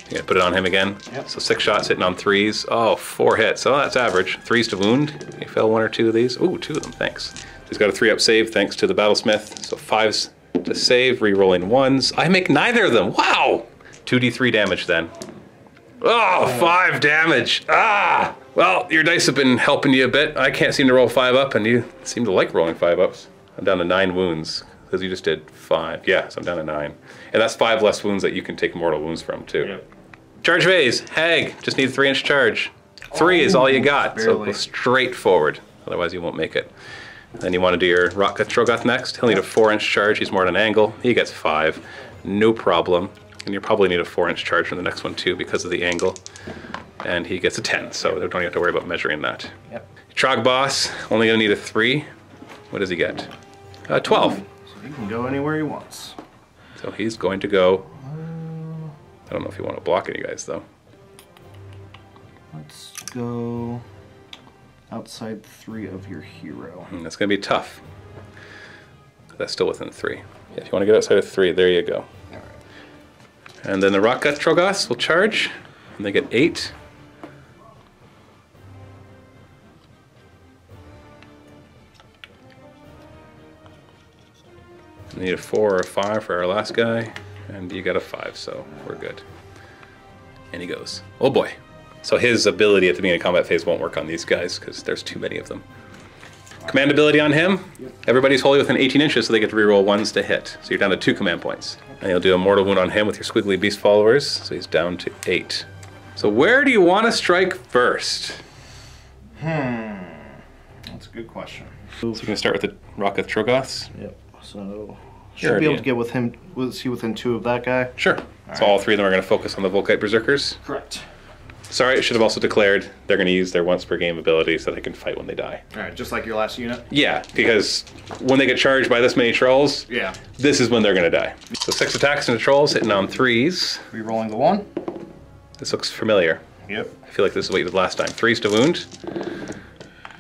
You gonna put it on him again? Yep. So 6 shots hitting on 3s. Oh, 4 hits. Oh, that's average. 3s to wound. You fail 1 or 2 of these. Ooh, 2 of them, thanks. He's got a 3-up save thanks to the Battlesmith. So 5s to save, re-rolling 1s. I make neither of them. Wow! 2d3 damage then. Oh, 5 damage. Ah! Well, your dice have been helping you a bit. I can't seem to roll 5-up, and you seem to like rolling 5-ups. I'm down to 9 wounds, because you just did 5. Yeah, so I'm down to 9. And that's 5 less wounds that you can take mortal wounds from, too. Yep. Charge phase. Hag, just need a 3-inch charge. 3 is all you got, so go straight forward. Otherwise, you won't make it. Then you want to do your Troggoth next. He'll need a 4-inch charge. He's more at an angle. He gets 5. No problem. And you probably need a 4-inch charge for the next one, too, because of the angle. And he gets a 10, so we don't have to worry about measuring that. Yep. Trog boss, only going to need a 3. What does he get? 12. So he can go anywhere he wants. So he's going to go... I don't know if you want to block any guys, though. Let's go outside 3 of your hero. That's going to be tough. That's still within 3. Yeah, if you want to get outside of 3, there you go. All right. And then the Rockgut Troggoths will charge, and they get 8. We need a 4 or a 5 for our last guy, and you got a 5, so we're good. And he goes. Oh boy. So his ability at the beginning of combat phase won't work on these guys because there's too many of them. Command ability on him. Everybody's wholly within 18 inches, so they get to reroll 1s to hit. So you're down to 2 command points. And you'll do a mortal wound on him with your squiggly beast followers, so he's down to 8. So where do you want to strike first? That's a good question. So you're gonna start with the Rocket Troggoths. Yep. So should be able to get with him. Was he within 2 of that guy? Sure. So all 3 of them are gonna focus on the Volkite Berserkers. Correct. Sorry, I should have also declared they're going to use their once per game ability so they can fight when they die. Alright, just like your last unit? Yeah, because when they get charged by this many trolls, Yeah. this is when they're going to die. So 6 attacks into trolls, hitting on 3s. Rerolling the 1. This looks familiar. Yep. I feel like this is what you did last time. 3s to wound.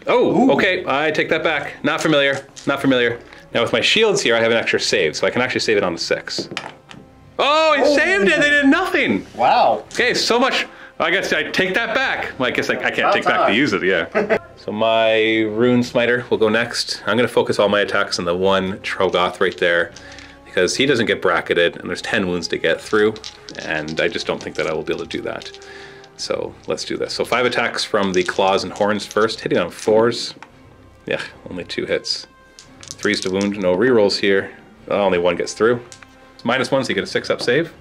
Oh, okay, I take that back. Not familiar, not familiar. Now with my shields here, I have an extra save, so I can actually save it on the 6. Oh, he saved it! They did nothing! Wow. Okay, so much... I guess I take that back. Well, I guess I can't take back to use it, yeah. So my Rune Smiter will go next. I'm going to focus all my attacks on the 1 Troggoth right there because he doesn't get bracketed and there's 10 wounds to get through and I just don't think that I will be able to do that. So let's do this. So 5 attacks from the claws and horns first, hitting on 4s. Yeah, only 2 hits. 3s to wound, no rerolls here. Only 1 gets through. It's -1, so you get a 6-up save.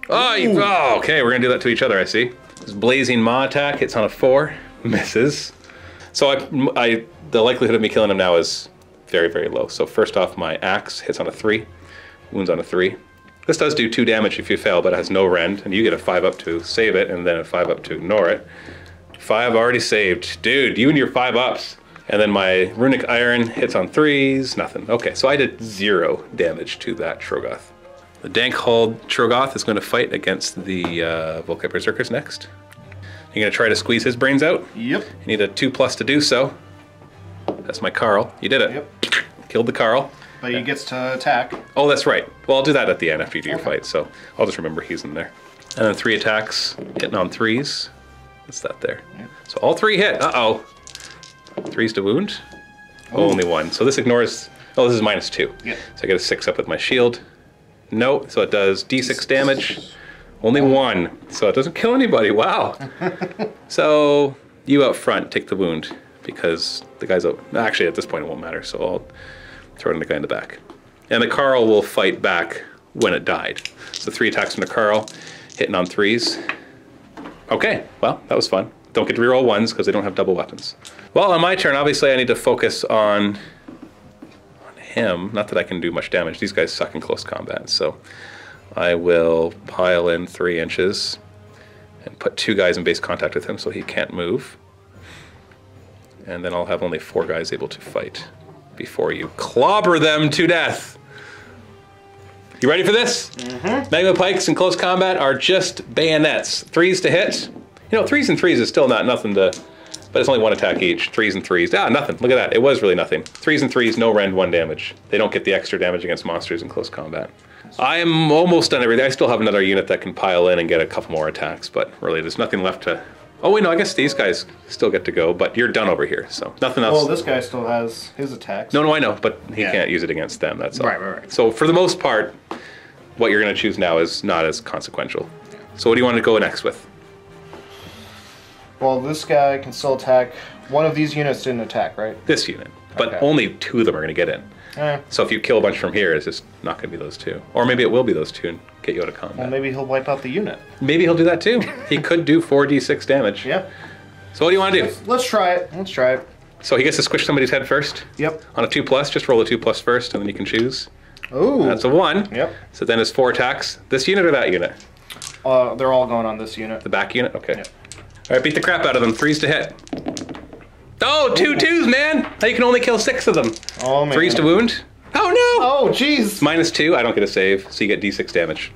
Oh, okay, we're gonna do that to each other, I see. This Blazing Maw attack hits on a 4, misses. So the likelihood of me killing him now is very, very low. So first off, my axe hits on a 3, wounds on a 3. This does do 2 damage if you fail, but it has no rend, and you get a 5-up to save it, and then a 5-up to ignore it. 5 already saved. Dude, you and your 5-ups. And then my Runic Iron hits on 3s, nothing. Okay, so I did 0 damage to that Troggoth. The dank-hulled Troggoth is going to fight against the Volkite Berserkers next. You're going to try to squeeze his brains out? Yep. You need a 2+ to do so. That's my Karl. You did it. Yep. Killed the Karl. But he gets to attack. Oh, that's right. Well, I'll do that at the end after you do your fight, so I'll just remember he's in there. And then 3 attacks, hitting on 3s. What's that there? Yep. So all 3 hit. Uh-oh. 3s to wound. Only 1. So this ignores... Oh, this is -2. Yep. So I get a 6-up with my shield. No, so it does d6 damage. Only 1, so it doesn't kill anybody. Wow. So you up front take the wound because the guy's out. Actually, at this point it won't matter, so I'll throw it in the guy in the back. And the Karl will fight back when it died. So 3 attacks from the Karl, hitting on 3s. Okay, well, that was fun. Don't get to reroll 1s because they don't have double weapons. Well, on my turn, obviously I need to focus on him. Not that I can do much damage. These guys suck in close combat, so I will pile in 3 inches and put 2 guys in base contact with him so he can't move. And then I'll have only 4 guys able to fight before you clobber them to death. You ready for this? Mm-hmm. Magma pikes in close combat are just bayonets. 3s to hit. You know, 3s and 3s is still not nothing to... But it's only 1 attack each. 3s and 3s. Ah, nothing. Look at that. It was really nothing. 3s and 3s, no rend, 1 damage. They don't get the extra damage against monsters in close combat. I am almost done everything. I still have another unit that can pile in and get a couple more attacks, but really there's nothing left to... Oh wait, no, I guess these guys still get to go, but you're done over here, so nothing else. Well, this guy still has his attacks. No, I know, but he can't use it against them, that's all. Right. So for the most part, what you're going to choose now is not as consequential. So what do you want to go next with? Well, this guy can still attack. One of these units didn't attack, right? This unit. But Okay. only 2 of them are going to get in. So if you kill a bunch from here, it's just not going to be those 2. Or maybe it will be those 2 and get you out of combat. Well, maybe he'll wipe out the unit. Maybe he'll do that too. He could do 4d6 damage. Yeah. So what do you want to do? Let's try it. Let's try it. So he gets to squish somebody's head first? Yep. On a 2+, just roll a 2+ first, and then you can choose. Ooh. That's a 1. Yep. So then it's 4 attacks. This unit or that unit? They're all going on this unit. The back unit? Okay. Yep. All right, beat the crap out of them. 3s to hit. Oh, 2 2s, man! Now you can only kill 6 of them. Oh, man. 3s to wound. Oh, no! Oh, jeez. -2, I don't get a save, so you get d6 damage.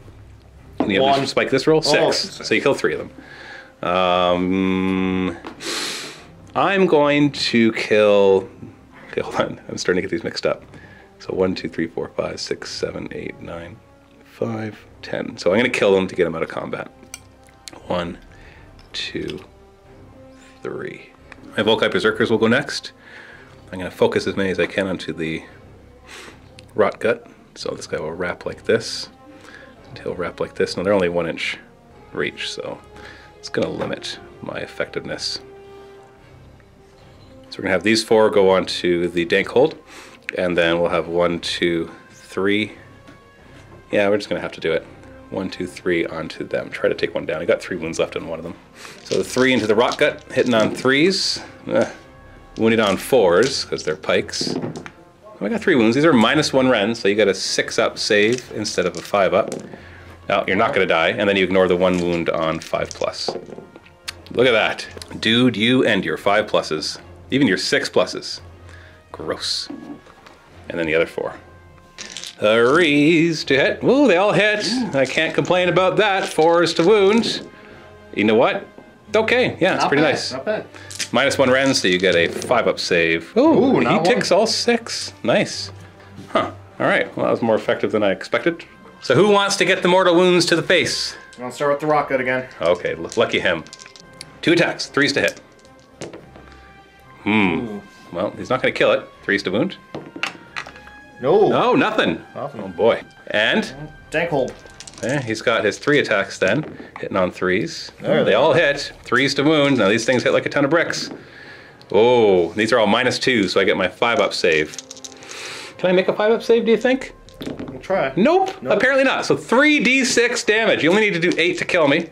And you have to 1. spike this roll? 6. Oh, So you kill 3 of them. I'm going to kill... Okay, hold on. I'm starting to get these mixed up. So 1, 2, 3, 4, 5, 6, 7, 8, 9, 5, 10. So I'm going to kill them to get them out of combat. 1, 2, 3. My Volkite Berserkers will go next. I'm going to focus as many as I can onto the Rot Gut. So this guy will wrap like this. And he'll wrap like this. Now they're only 1 inch reach, so It's going to limit my effectiveness. So we're going to have these 4 go on to the dank hold, and then we'll have 1, 2, 3. Yeah, we're just going to have to do it. 1, 2, 3 onto them. Try to take one down. I got 3 wounds left on one of them. So the 3 into the rot gut, hitting on 3s. Wounded on 4s, because they're pikes. I got 3 wounds. These are -1 Ren, so you got a 6-up save instead of a 5-up. Now, you're not going to die, and then you ignore the 1 wound on 5+. Look at that. Dude, you and your 5+. Even your 6+. Gross. And then the other 4. 3s to hit. Ooh, they all hit. I can't complain about that. 4s to wound. You know what? Okay, yeah, it's pretty nice. Not bad. -1 Ren, so you get a 5-up save. Ooh, he ticks all 6. Nice. Huh. All right. Well, that was more effective than I expected. So who wants to get the mortal wounds to the face? I'll start with the rocket again. Okay, lucky him. 2 attacks, 3s to hit. Well, he's not going to kill it. 3s to wound. No. No, nothing. Nothing. Oh boy. And Dank hold. yeah, he's got his 3 attacks then, hitting on 3s. There They all hit. 3s to wound. Now these things hit like a ton of bricks. Oh, these are all -2, so I get my 5-up save. Can I make a 5-up save, do you think? We'll try. Nope, apparently not. So 3d6 damage. You only need to do 8 to kill me.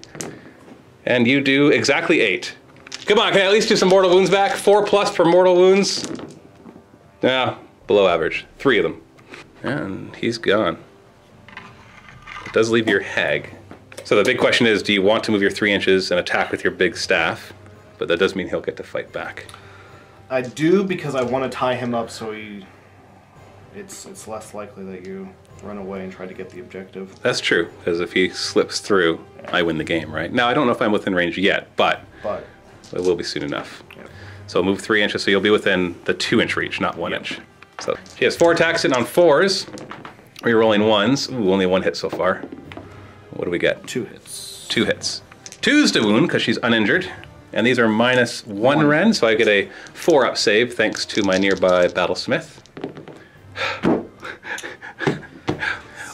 And you do exactly 8. Come on, can I at least do some mortal wounds back? 4+ for mortal wounds. Yeah, below average. 3 of them. And he's gone. It does leave your hag. So the big question is, do you want to move your 3 inches and attack with your big staff? But that does mean he'll get to fight back. I do, because I want to tie him up so it's less likely that you run away and try to get the objective. That's true, because if he slips through, I win the game, right? Now, I don't know if I'm within range yet, but it will be soon enough. Yep. So move 3 inches, so you'll be within the 2-inch reach, not 1 inch. So he has 4 attacks in on 4s. We're rolling 1s. Ooh, only 1 hit so far. What do we get? 2 hits. 2 hits. 2s to wound, because she's uninjured. And these are -1 Ren, so I get a 4-up save thanks to my nearby Battlesmith.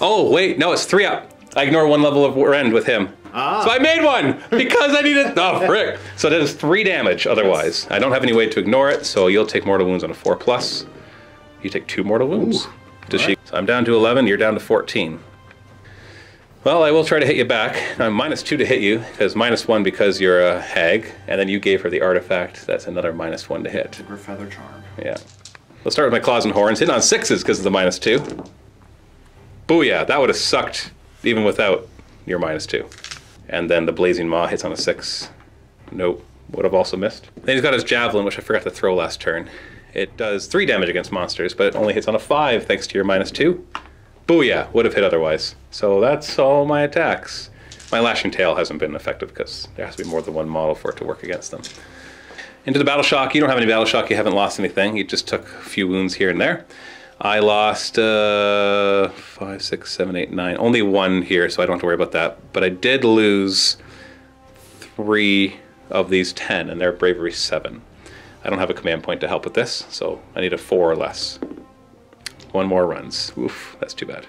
Oh, wait, no, it's 3-up. I ignore 1 level of Ren with him. So I made 1 because I needed. Oh, frick. So that is 3 damage otherwise. I don't have any way to ignore it, so you'll take mortal wounds on a 4+. You take 2 mortal wounds. Does she? So I'm down to 11, you're down to 14. Well, I will try to hit you back. I'm -2 to hit you, because -1 because you're a hag, and then you gave her the artifact. That's another -1 to hit. Her feather charm. Yeah. Let's start with my claws and horns. Hitting on 6s because of the -2. Booyah, that would have sucked even without your -2. And then the blazing maw hits on a 6. Nope, would have also missed. Then he's got his javelin, which I forgot to throw last turn. It does 3 damage against monsters, but it only hits on a 5 thanks to your -2. Booyah, would have hit otherwise. So that's all my attacks. My lashing tail hasn't been effective because there has to be more than 1 model for it to work against them. Into the battle shock. You don't have any battle shock. You haven't lost anything. You just took a few wounds here and there. I lost 5, 6, 7, 8, 9. Only 1 here, so I don't have to worry about that. But I did lose 3 of these 10, and they're bravery 7. I don't have a command point to help with this, so I need a 4 or less. 1 more runs. Oof, that's too bad.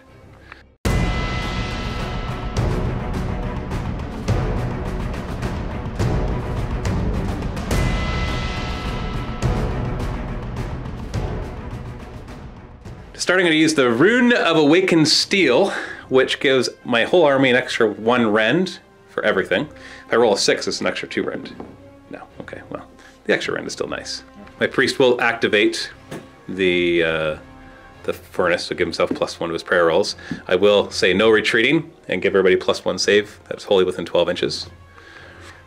Starting to use the Rune of Awakened Steel, which gives my whole army an extra 1 rend for everything. If I roll a 6, it's an extra 2 rend. No, okay, well, the extra rend is still nice. My priest will activate the furnace to give himself +1 to his prayer rolls. I will say no retreating and give everybody +1 save. That's wholly within 12 inches.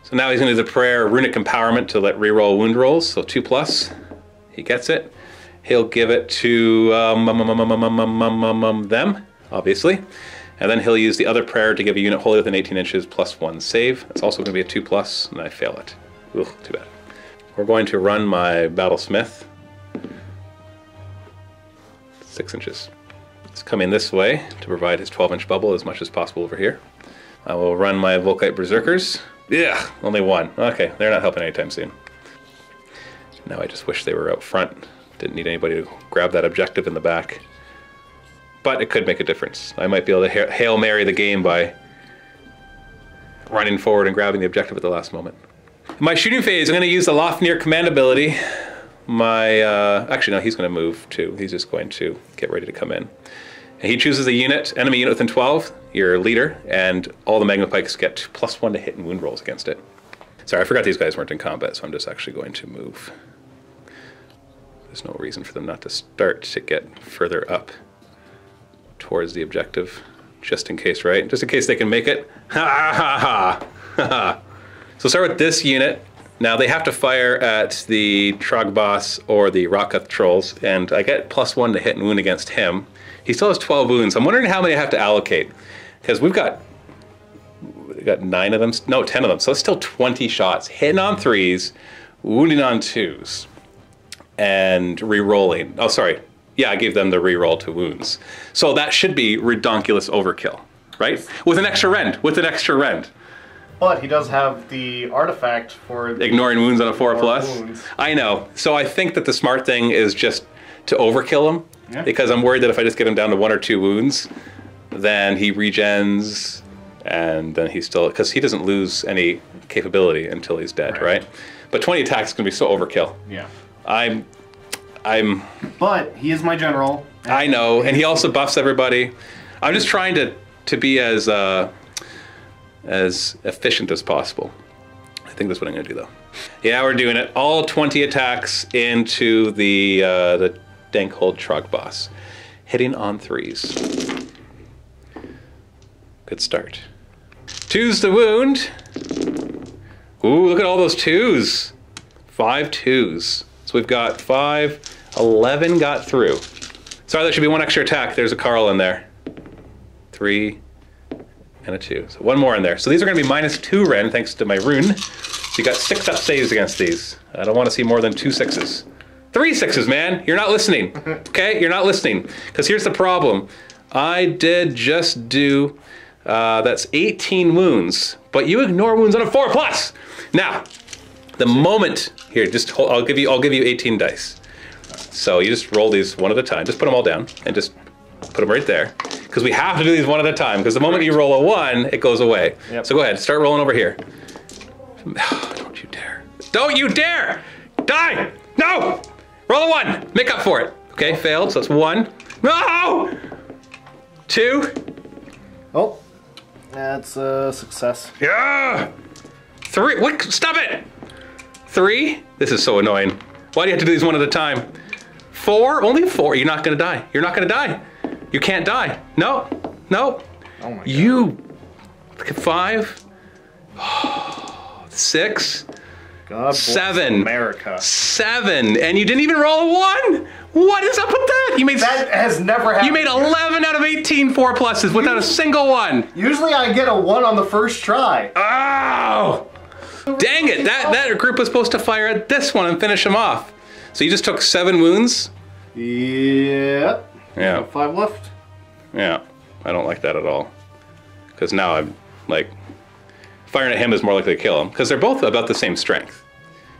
So now he's going to do the prayer runic empowerment to let reroll wound rolls, so 2+. He gets it. He'll give it to them, obviously. And then he'll use the other prayer to give a unit wholly within 18 inches +1 save. It's also going to be a 2+, and I fail it. Ugh, too bad. We're going to run my Battlesmith. 6 inches. It's coming this way to provide his 12-inch bubble as much as possible over here. I will run my Volkite Berserkers. Yeah, only 1. Okay, they're not helping anytime soon. Now I just wish they were out front. Didn't need anybody to grab that objective in the back. But it could make a difference. I might be able to Hail Mary the game by running forward and grabbing the objective at the last moment. In my shooting phase, I'm going to use the Lofnir command ability. My, actually no, he's going to move too. He's just going to get ready to come in. And he chooses a unit, enemy unit within 12, your leader, and all the Magma Pikes get +1 to hit and wound rolls against it. Sorry, I forgot these guys weren't in combat, so I'm just actually going to move. There's no reason for them not to start to get further up towards the objective, just in case, right? Just in case they can make it. Ha ha ha ha. So start with this unit. Now they have to fire at the Troggoths or the Troggoth trolls, and I get +1 to hit and wound against him. He still has 12 wounds. I'm wondering how many I have to allocate, because we've got 9 of them, no, 10 of them. So it's still 20 shots, hitting on 3s, wounding on 2s, and re-rolling. Oh, sorry. Yeah, I gave them the re-roll to wounds. So that should be redonkulous overkill, right? With an extra rend, But he does have the artifact for ignoring wounds on a 4+. Wounds. I know. So I think that the smart thing is just to overkill him, because I'm worried that if I just get him down to 1 or 2 wounds, then he regens, and then he's still, because he doesn't lose any capability until he's dead, right? But 20 attacks is going to be so overkill. Yeah. But he is my general. I know, and he also buffs everybody. I'm just trying to be as efficient as possible. I think that's what I'm going to do, though. Yeah, we're doing it. All 20 attacks into the Dankhold Troggoths, hitting on 3s. Good start. 2s to wound. Ooh, look at all those 2s. 5 2s. So we've got 5, 11 got through. Sorry, there should be 1 extra attack. There's a Karl in there. 3 and a 2. So 1 more in there. So these are going to be -2 Ren thanks to my Rune. So you got 6 up saves against these. I don't want to see more than 2 6s. 3 6s, man. You're not listening. Okay? You're not listening. Because here's the problem. I did just do, that's 18 wounds, but you ignore wounds on a 4+. Now, the moment, here, just hold, I'll give you 18 dice. So you just roll these one at a time. Just put them all down and just put them right there. Because we have to do these one at a time, because the moment you roll a 1, it goes away. Yep. So go ahead, start rolling over here. Don't you dare. Don't you dare! Die! No! Roll a 1, make up for it. Okay, failed, so that's 1. No! 2. Oh, that's a success. Yeah! 3, what, stop it! 3, this is so annoying. Why do you have to do these one at a time? 4, only 4, you're not gonna die. You're not gonna die. You can't die. No, no. Oh my God. You, 5, 6, God 7, America. 7, and you didn't even roll a 1. What is up with that? You made That has never happened. You made 11 out of 18 4+s without a single 1. Usually I get a 1 on the first try. Oh! Dang it! That group was supposed to fire at this one and finish him off. So you just took 7 wounds? Yep. Yeah. 5 left. Yeah. I don't like that at all. Because now I'm like, firing at him is more likely to kill him. Because they're both about the same strength.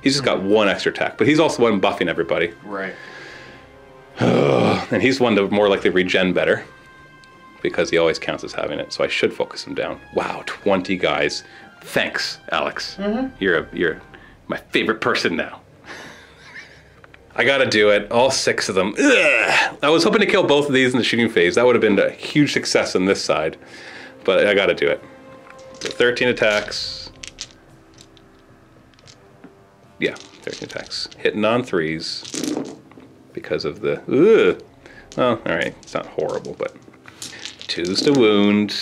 He's just got 1 extra attack, but he's also the one buffing everybody. Right. And he's one to more likely regen better. Because he always counts as having it. So I should focus him down. Wow, 20 guys. Thanks, Alex. You're my favorite person now. I gotta do it. All 6 of them. Ugh. I was hoping to kill both of these in the shooting phase. That would have been a huge success on this side. But I gotta do it. So 13 attacks. Yeah, 13 attacks. Hitting on 3s. Because of the... Ugh. Oh, alright. It's not horrible, but... 2s to wound.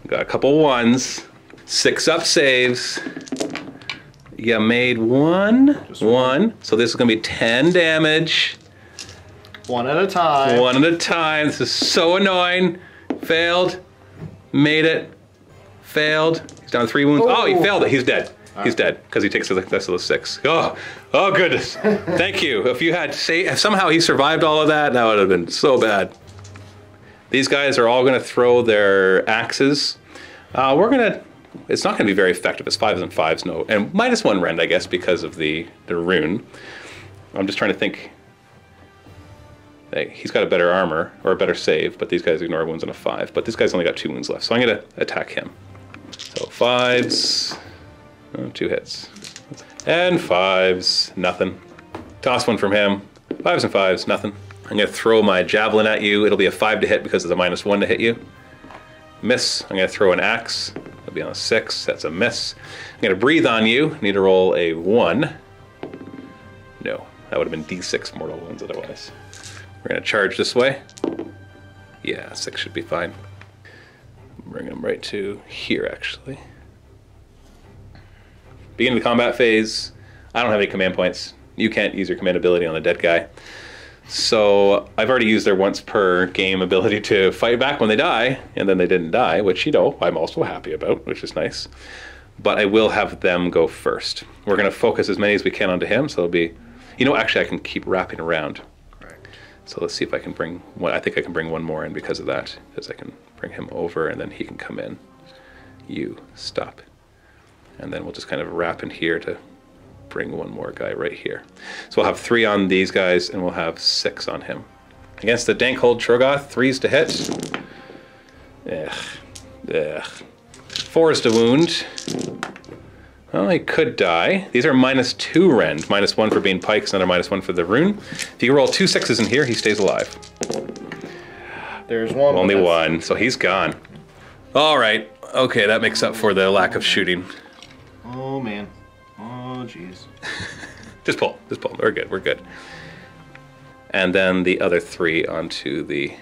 Got a couple 1s. 6 up saves. You made 1. Just 1. So this is going to be 10 damage. 1 at a time. 1 at a time. This is so annoying. Failed. Made it. Failed. He's down 3 wounds. Oh, he failed it. He's dead. He's dead because he takes the rest of the 6. Oh goodness. Thank you. If somehow he survived all of that, that would have been so bad. These guys are all going to throw their axes. It's not going to be very effective. It's 5s and 5s, no, and -1 rend, I guess, because of the Rune. I'm just trying to think. Hey, he's got a better armor or a better save, but these guys ignore wounds on a 5. But this guy's only got 2 wounds left, so I'm going to attack him. So 5s, oh, 2 hits. And 5s, nothing. Toss one from him. 5s and 5s, nothing. I'm gonna throw my javelin at you. It'll be a 5 to hit because it's a -1 to hit you. Miss. I'm gonna throw an axe. It'll be on a 6, that's a miss. I'm gonna breathe on you. Need to roll a 1. No, that would have been D6 mortal wounds otherwise. We're gonna charge this way. Yeah, 6 should be fine. Bring him right to here, actually. Begin the combat phase. I don't have any command points. You can't use your command ability on the dead guy. So I've already used their once per game ability to fight back when they die, and then they didn't die, which, you know, I'm also happy about, which is nice. But I will have them go first. We're gonna focus as many as we can onto him, so it'll be, you know, actually I can keep wrapping around. Correct. So let's see if I can bring one. I think I can bring one more in because of that, because I can bring him over and then he can come in. You, stop. And then we'll just kind of wrap in here to bring one more guy right here. So we'll have 3 on these guys and we'll have 6 on him. Against the Dankhold Troggoth, 3s to hit. Ugh. 4s to wound. Well, he could die. These are -2 rend, -1 for being pikes, another -1 for the rune. If you roll 2 6s in here, he stays alive. There's one. Only one, so he's gone. All right, okay, that makes up for the lack of shooting. Oh man. Oh jeez. Just pull. We're good, we're good. And then the other 3 onto the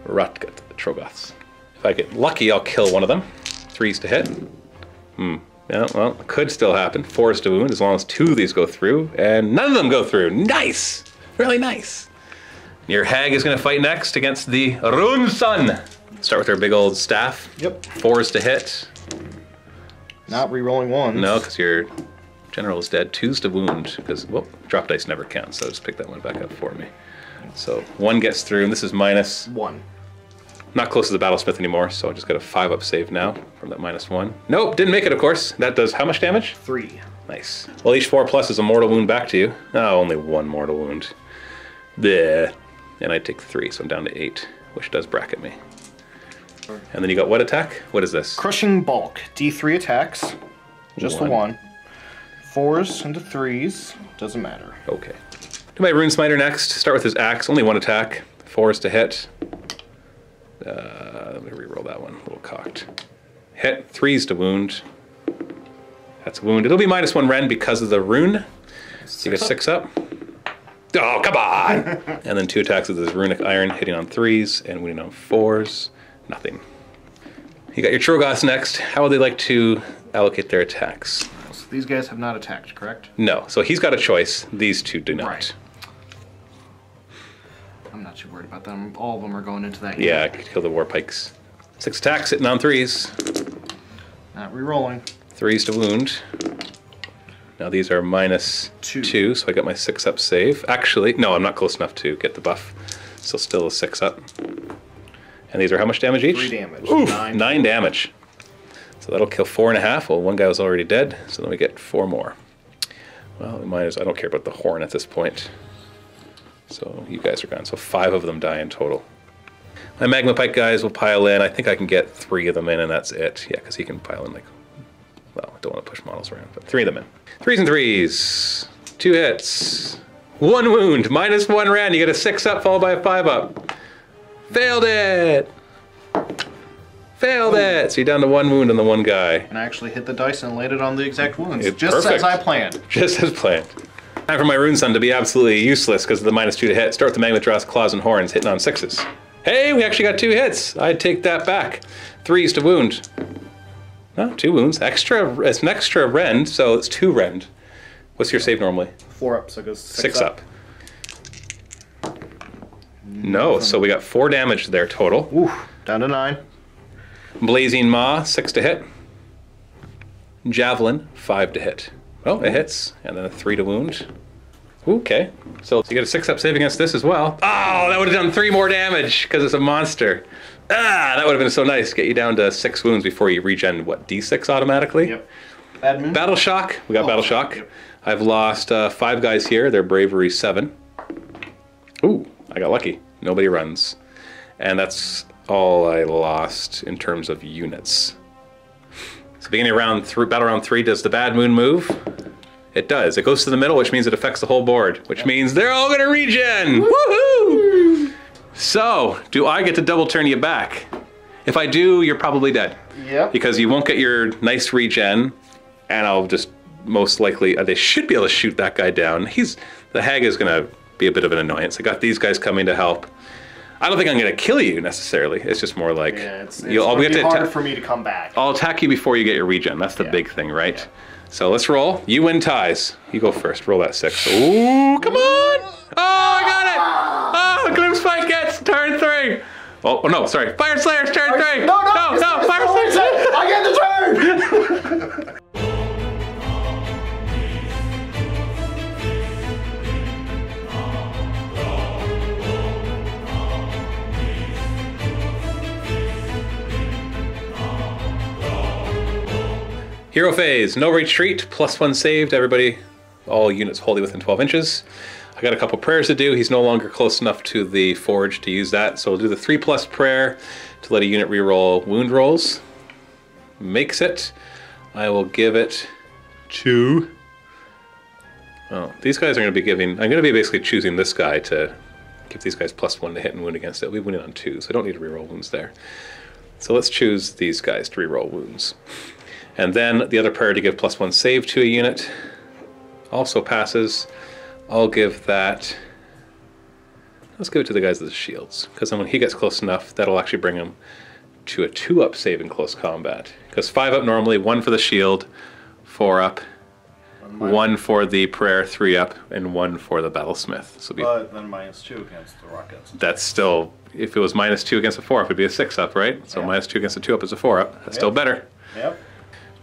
Rotgut, the Troggoths. If I get lucky, I'll kill one of them. 3s to hit. Yeah, well, it could still happen. 4s to wound, as long as 2 of these go through, and none of them go through. Nice! Really nice. Your hag is going to fight next against the Rune Sun. Start with her big old staff. Yep. 4s to hit. Not re-rolling ones. No, because your general is dead. 2s to wound, because, well, drop dice never counts, so just pick that one back up for me. So 1 gets through, and this is -1. Not close to the Battlesmith anymore, so I just got a 5-up save now from that -1. Nope, didn't make it, of course. That does how much damage? 3. Nice. Well, each 4+ is a mortal wound back to you. Oh, only 1 mortal wound. Bleh. And I take 3, so I'm down to 8, which does bracket me. And then you got what attack? What is this? Crushing Bulk. D3 attacks. Just the 1. 4s into 3s. Doesn't matter. Okay. Do my Rune Smiter next. Start with his axe. Only 1 attack. 4s to hit. Let me re-roll that one. A little cocked. Hit. 3s to wound. That's a wound. It'll be -1 rend because of the rune. So you get 6 up. Oh, come on! And then 2 attacks with this runic iron, hitting on 3s and wounding on 4s. Nothing. You got your Troggoths next. How would they like to allocate their attacks? So these guys have not attacked, correct? No. So he's got a choice. These 2 do not. Right. I'm not too worried about them. All of them are going into that. Yeah, I could kill the war pikes. 6 attacks, hitting on 3s. Not re-rolling. 3s to wound. Now these are -2, so I got my 6-up save. Actually, no, I'm not close enough to get the buff. So still a 6-up. And these are how much damage each? 3 damage. Oof, 9 damage. So that'll kill 4.5. Well, 1 guy was already dead, so then we get 4 more. Well, I don't care about the horn at this point. So you guys are gone. So 5 of them die in total. My Magma Pike guys will pile in. I think I can get 3 of them in, and that's it. Yeah, because he can pile in like... Well, I don't want to push models around, but 3 of them in. 3s and 3s. 2 hits. 1 wound. -1 rend. You get a 6-up followed by a 5-up. Failed it! Failed it! So you're down to 1 wound on the 1 guy. And I actually hit the dice and laid it on the exact wounds. It's just perfect. as I planned. Just as planned. Time for my Rune Sun to be absolutely useless because of the -2 to hit. Start with the Magmadroth claws and horns, hitting on 6s. Hey, we actually got 2 hits. I'd take that back. 3s to wound. No, 2 wounds. Extra. It's an extra rend, so it's 2 rend. What's your save normally? 4 up, so it goes 6 up. No, so we got 4 damage there total. Ooh, down to 9. Blazing Maw, 6 to hit. Javelin, 5 to hit. Well, it hits, and then a 3 to wound. Okay, so you get a 6-up save against this as well. Oh, that would have done 3 more damage because it's a monster. Ah, that would have been so nice. Get you down to 6 wounds before you regen, what, D6 automatically? Yep. Admin. Battle Shock, we got Battle Shock. Yep. I've lost 5 guys here, their bravery 7. Ooh, I got lucky. Nobody runs. And that's all I lost in terms of units. So beginning round battle round 3, does the Bad Moon move? It does. It goes to the middle, which means it affects the whole board, which means they're all gonna regen! Woohoo! So, do I get to double turn you back? If I do, you're probably dead. Yep. Because you won't get your nice regen, and I'll just most likely, they should be able to shoot that guy down. The hag is gonna be a bit of an annoyance. I got these guys coming to help. I don't think I'm gonna kill you necessarily. It's just more like, yeah, it's gonna be harder for me to come back. I'll attack you before you get your regen. That's the big thing, right? Yeah. So let's roll. You win ties. You go first. Roll that 6. Ooh, come on! Oh, I got it! Oh, Gloomspite Gitz, turn 3. Oh no, sorry. Fyreslayers, turn 3. No, Fyreslayers. I get the turn! Hero phase, no retreat, +1 saved. Everybody, all units wholly within 12 inches. I got a couple prayers to do. He's no longer close enough to the forge to use that, so we'll do the 3+ prayer to let a unit reroll wound rolls. Makes it. I will give it to... Oh, these guys are going to be giving... I'm going to be basically choosing this guy to give these guys +1 to hit and wound against it. We win it on 2, so I don't need to reroll wounds there. So let's choose these guys to reroll wounds. And then the other prayer to give +1 save to a unit also passes. I'll give that... Let's give it to the guys with the shields, because then when he gets close enough, that'll actually bring him to a 2-up save in close combat. Because 5-up normally, 1 for the shield, 4-up, 1 for the prayer, 3-up, and 1 for the battlesmith. So but then -2 against the rockets. That's still, if it was -2 against a 4-up, it'd be a 6-up, right? So -2 against a 2-up is a 4-up. That's still better. Yep.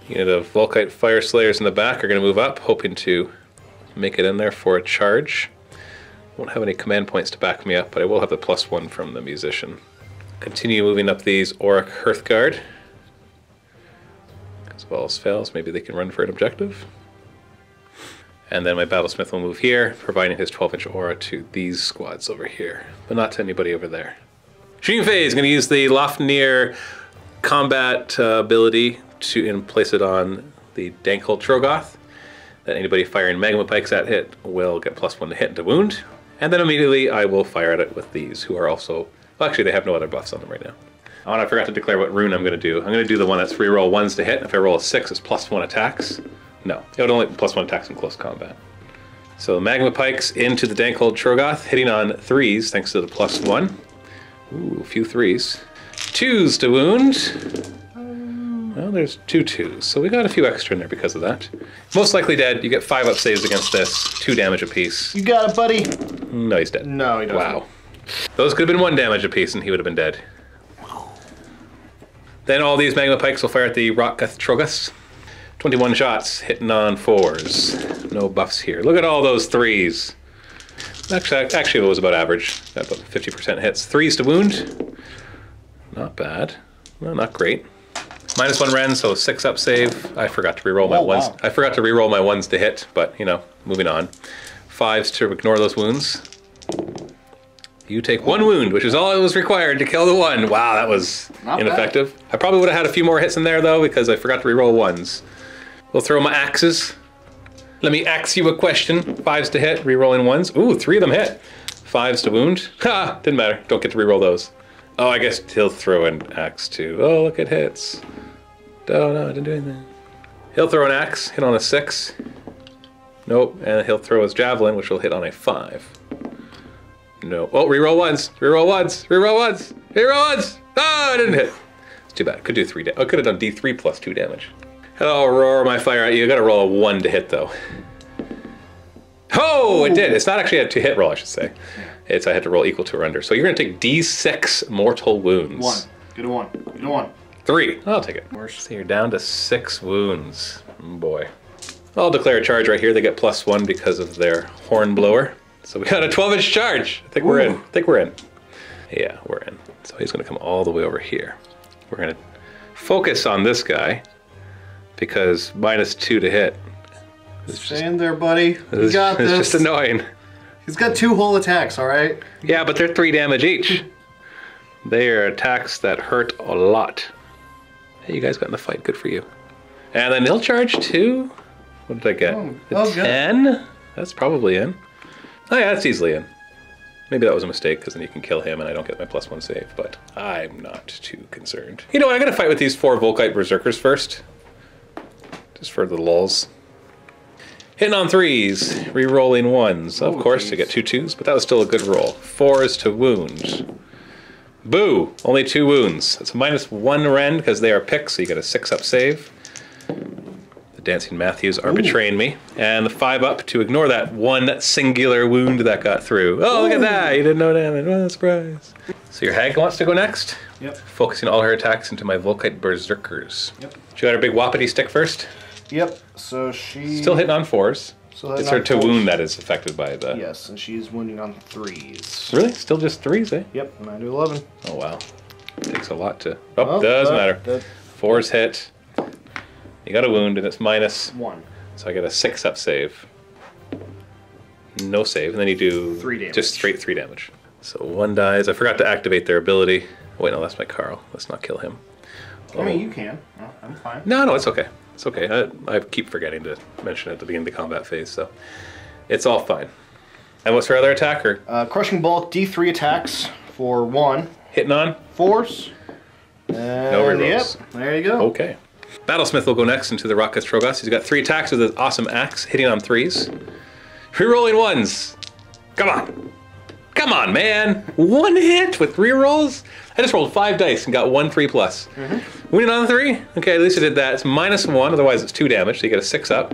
Unit of Volkite Fyreslayers in the back are going to move up, hoping to make it in there for a charge. Won't have any command points to back me up, but I will have the +1 from the musician. Continue moving up these Auric Hearthguard. As well as fails, maybe they can run for an objective. And then my Battlesmith will move here, providing his 12-inch aura to these squads over here, but not to anybody over there. Shooting phase is going to use the Lofnir combat ability and place it on the Dankhold Troggoth. That anybody firing magma pikes at hit will get +1 to hit and to wound. And then immediately I will fire at it with these, who are also... Well, actually, they have no other buffs on them right now. Oh, and I forgot to declare what rune I'm going to do. I'm going to do the one that's reroll 1s to hit. If I roll a 6, it's +1 attacks. No, it would only +1 attacks in close combat. So magma pikes into the Dankhold Troggoth, hitting on 3s thanks to the +1. Ooh, a few 3s. 2s to wound. Well, there's 2 2s, so we got a few extra in there because of that. Most likely dead. You get 5-up saves against this, 2 damage apiece. You got it, buddy. No, he's dead. No, he doesn't. Wow. Those could have been 1 damage apiece and he would have been dead. Then all these magma pikes will fire at the Rockgoth Troggoths. 21 shots, hitting on 4s. No buffs here. Look at all those 3s. Actually, it was about average. Got about 50% hits. 3s to wound. Not bad. Well, not great. -1 Ren, so 6-up save. I forgot to reroll my 1s. Wow. I forgot to reroll my 1s to hit, but you know, moving on. 5s to ignore those wounds. You take 1 wound, which is all it was required to kill the 1. Wow, that was not ineffective. Bad. I probably would have had a few more hits in there though, because I forgot to reroll 1s. We'll throw my axes. Let me axe you a question. 5s to hit, rerolling 1s. Ooh, 3 of them hit. 5s to wound. Ha! Didn't matter. Don't get to reroll those. Oh, I guess he'll throw an axe too. Oh, look, it hits. Oh, no, I didn't do anything. He'll throw an axe, hit on a 6. Nope, and he'll throw his javelin, which will hit on a 5. No. Oh, reroll 1s. Reroll 1s. Reroll 1s. Reroll 1s. Oh, I didn't hit. It's too bad. Could do 3 damage. I could have done D3 plus 2 damage. I'll roar my fire at you. You gotta roll a 1 to hit, though. Oh, it did. It's not actually a 2-hit roll, I should say. It's I had to roll equal to or under. So you're gonna take D6 mortal wounds. 1. Get a 1. Get a 1. 3. I'll take it. So you're down to 6 wounds. Oh boy. I'll declare a charge right here. They get +1 because of their horn blower. So we got a 12-inch charge. I think we're in. I think we're in. Yeah, we're in. So he's going to come all the way over here. We're going to focus on this guy because -2 to hit. Stand there, buddy. You got this. It's just annoying. He's got 2 whole attacks, all right? Yeah, but they're 3 damage each. They are attacks that hurt a lot. Hey, you guys got in the fight. Good for you. And then he'll charge 2. What did I get? Oh, 10? That's probably in. Oh yeah, that's easily in. Maybe that was a mistake, because then you can kill him and I don't get my +1 save, but I'm not too concerned. You know what, I'm going to fight with these 4 Volkite Berserkers first. Just for the lulz. Hitting on 3s, re-rolling 1s. Of course, to get 2 2s, but that was still a good roll. 4s to wound. Boo! Only 2 wounds. It's a -1 rend, because they are picks, so you get a 6-up save. The Dancing Matthews are betraying me. And the 5-up to ignore that 1 singular wound that got through. Oh, look at that! You did no damage. What a surprise. So your hag wants to go next? Yep. Focusing all her attacks into my Volkite Berserkers. Yep. She got her big whoppity stick first? Yep. So she... Still hitting on 4s. So It's her to wound that is affected by the... Yes, and she's wounding on 3s. Really? Still just 3s, eh? Yep, 9 to 11. Oh, wow. Takes a lot to... Oh, doesn't matter. 4s hit. You got a wound, and it's -1. So I get a 6-up save. No save, and then you do 3 damage. Just straight 3 damage. So 1 dies. I forgot to activate their ability. Wait, no, that's my Karl. Let's not kill him. I mean, you can. No, I'm fine. No, it's okay. It's okay. I keep forgetting to mention it at the beginning of the combat phase, so it's all fine. And what's her other attacker? Crushing Bolt, D3 attacks for 1. Hitting on? 4s. No rerolls. Yep, there you go. Okay. Battlesmith will go next into the Rockets Troggoths. He's got 3 attacks with his awesome axe, hitting on 3s. Rerolling 1s. Come on. Come on, man. 1 hit with rerolls? I just rolled 5 dice and got 1 3+. Winning on 3? Okay, at least I did that. It's -1, otherwise it's 2 damage, so you get a 6-up.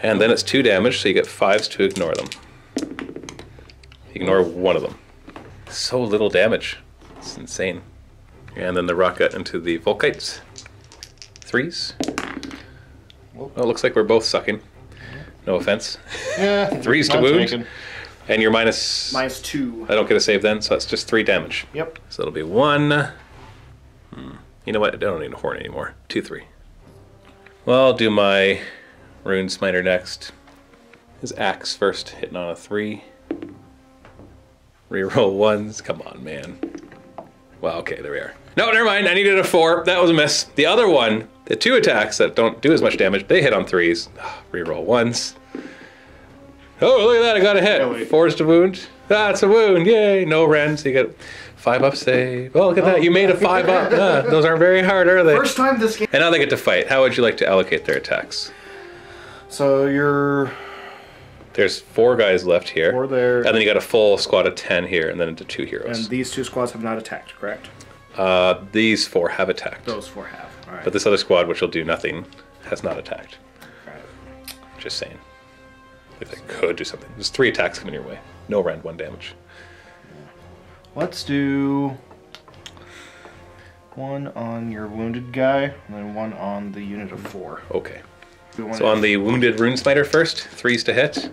And then it's 2 damage, so you get 5s to ignore them. Ignore 1 of them. So little damage. It's insane. And then the rocket into the Volkites. 3s. Oh, it looks like we're both sucking. No offense. Yeah. 3s to wound. And you're -2. I don't get a save then, so that's just 3 damage. Yep. So it'll be 1. You know what? I don't need a horn anymore. 2, 3. Well, I'll do my Rune Smiter next. His axe first, hitting on a 3. Reroll 1s. Come on, man. Well, okay, there we are. No, never mind. I needed a 4. That was a miss. The other one, the 2 attacks that don't do as much damage, they hit on 3s. Reroll 1s. Oh, look at that. I got a hit. Oh, 4s to wound. That's a wound. Yay. No rend. So you get 5-up save. Oh, look at that. You made a 5-up. Those aren't very hard, are they? First time this game. And now they get to fight. How would you like to allocate their attacks? So you're... There's 4 guys left here. 4 there. And then you got a full squad of 10 here, and then into 2 heroes. And these 2 squads have not attacked, correct? These 4 have attacked. Those 4 have. All right. But this other squad, which will do nothing, has not attacked. Right. Just saying. If they could do something. There's 3 attacks coming your way. No rend, 1 damage. Let's do 1 on your wounded guy, and then 1 on the unit of 4. Okay. So on the wounded Rune Smiter first, 3s to hit,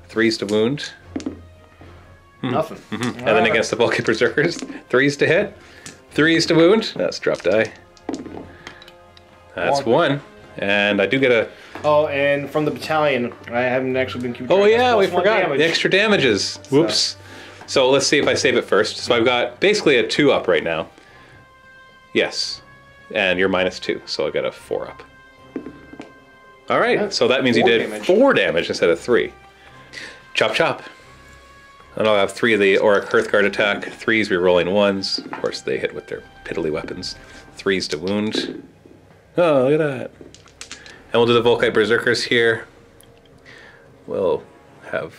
3s to wound. Nothing. And then against the Volkite Berserkers, 3s to hit, 3s to wound. That's drop die. That's 1. And I do get a... Oh, and from the battalion, I haven't actually been keeping track. Oh yeah, we Plus 1 forgot damage. the extra damages. Whoops. So let's see if I save it first. So I've got basically a 2-up right now. Yes. And you're -2, so I got a 4-up. All right, Yeah, so that means you 4 did damage. 4 damage instead of 3. Chop chop. And I'll have 3 of the Auric Hearthguard attack. 3s re-rolling 1s. Of course, they hit with their piddly weapons. 3s to wound. Oh, look at that. And we'll do the Volkite Berserkers here. We'll have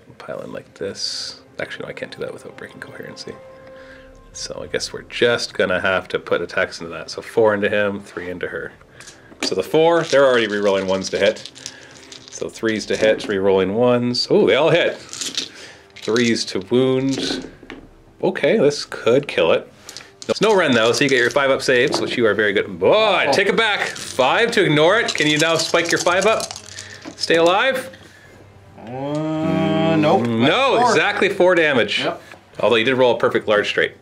a pile in like this. Actually, no, I can't do that without breaking coherency. So I guess we're just going to have to put attacks into that. So 4 into him, 3 into her. So the 4, they're already re-rolling 1s to hit. So 3s to hit, re-rolling 1s. Oh, they all hit. 3s to wound. Okay, this could kill it. It's no rend though, so you get your 5-up saves, which you are very good. Boy, take it back. 5 to ignore it. Can you now spike your 5-up? Stay alive? Nope. No, 4. exactly 4 damage. Yep. Although you did roll a perfect large straight.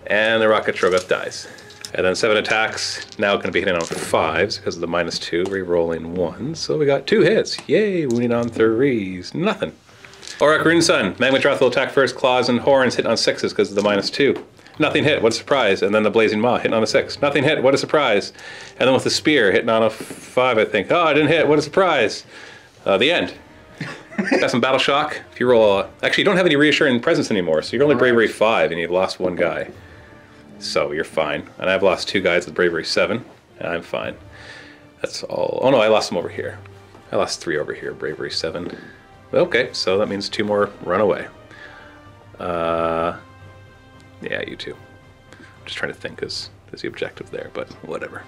And the Rocket Troggoth dies. And then 7 attacks, now going to be hitting on 5s because of the -2, re-rolling 1. So we got 2 hits. Yay, wounding on 3s. Nothing. Auric Rune Sun. Magmadroth will attack first, claws and horns, hitting on 6s because of the -2. Nothing hit, what a surprise. And then the Blazing Maw hitting on a 6. Nothing hit, what a surprise. And then with the Spear hitting on a 5, I think. Oh, I didn't hit, what a surprise. The end. Got some Battle Shock. If you roll actually, you don't have any Reassuring Presence anymore, so you're only Bravery 5 and you've lost 1 guy. So you're fine. And I've lost 2 guys with Bravery 7, and I'm fine. That's all. Oh no, I lost them over here. I lost 3 over here, Bravery 7. Okay, so that means 2 more run away. Yeah, you too. I'm just trying to think as the objective there, but whatever.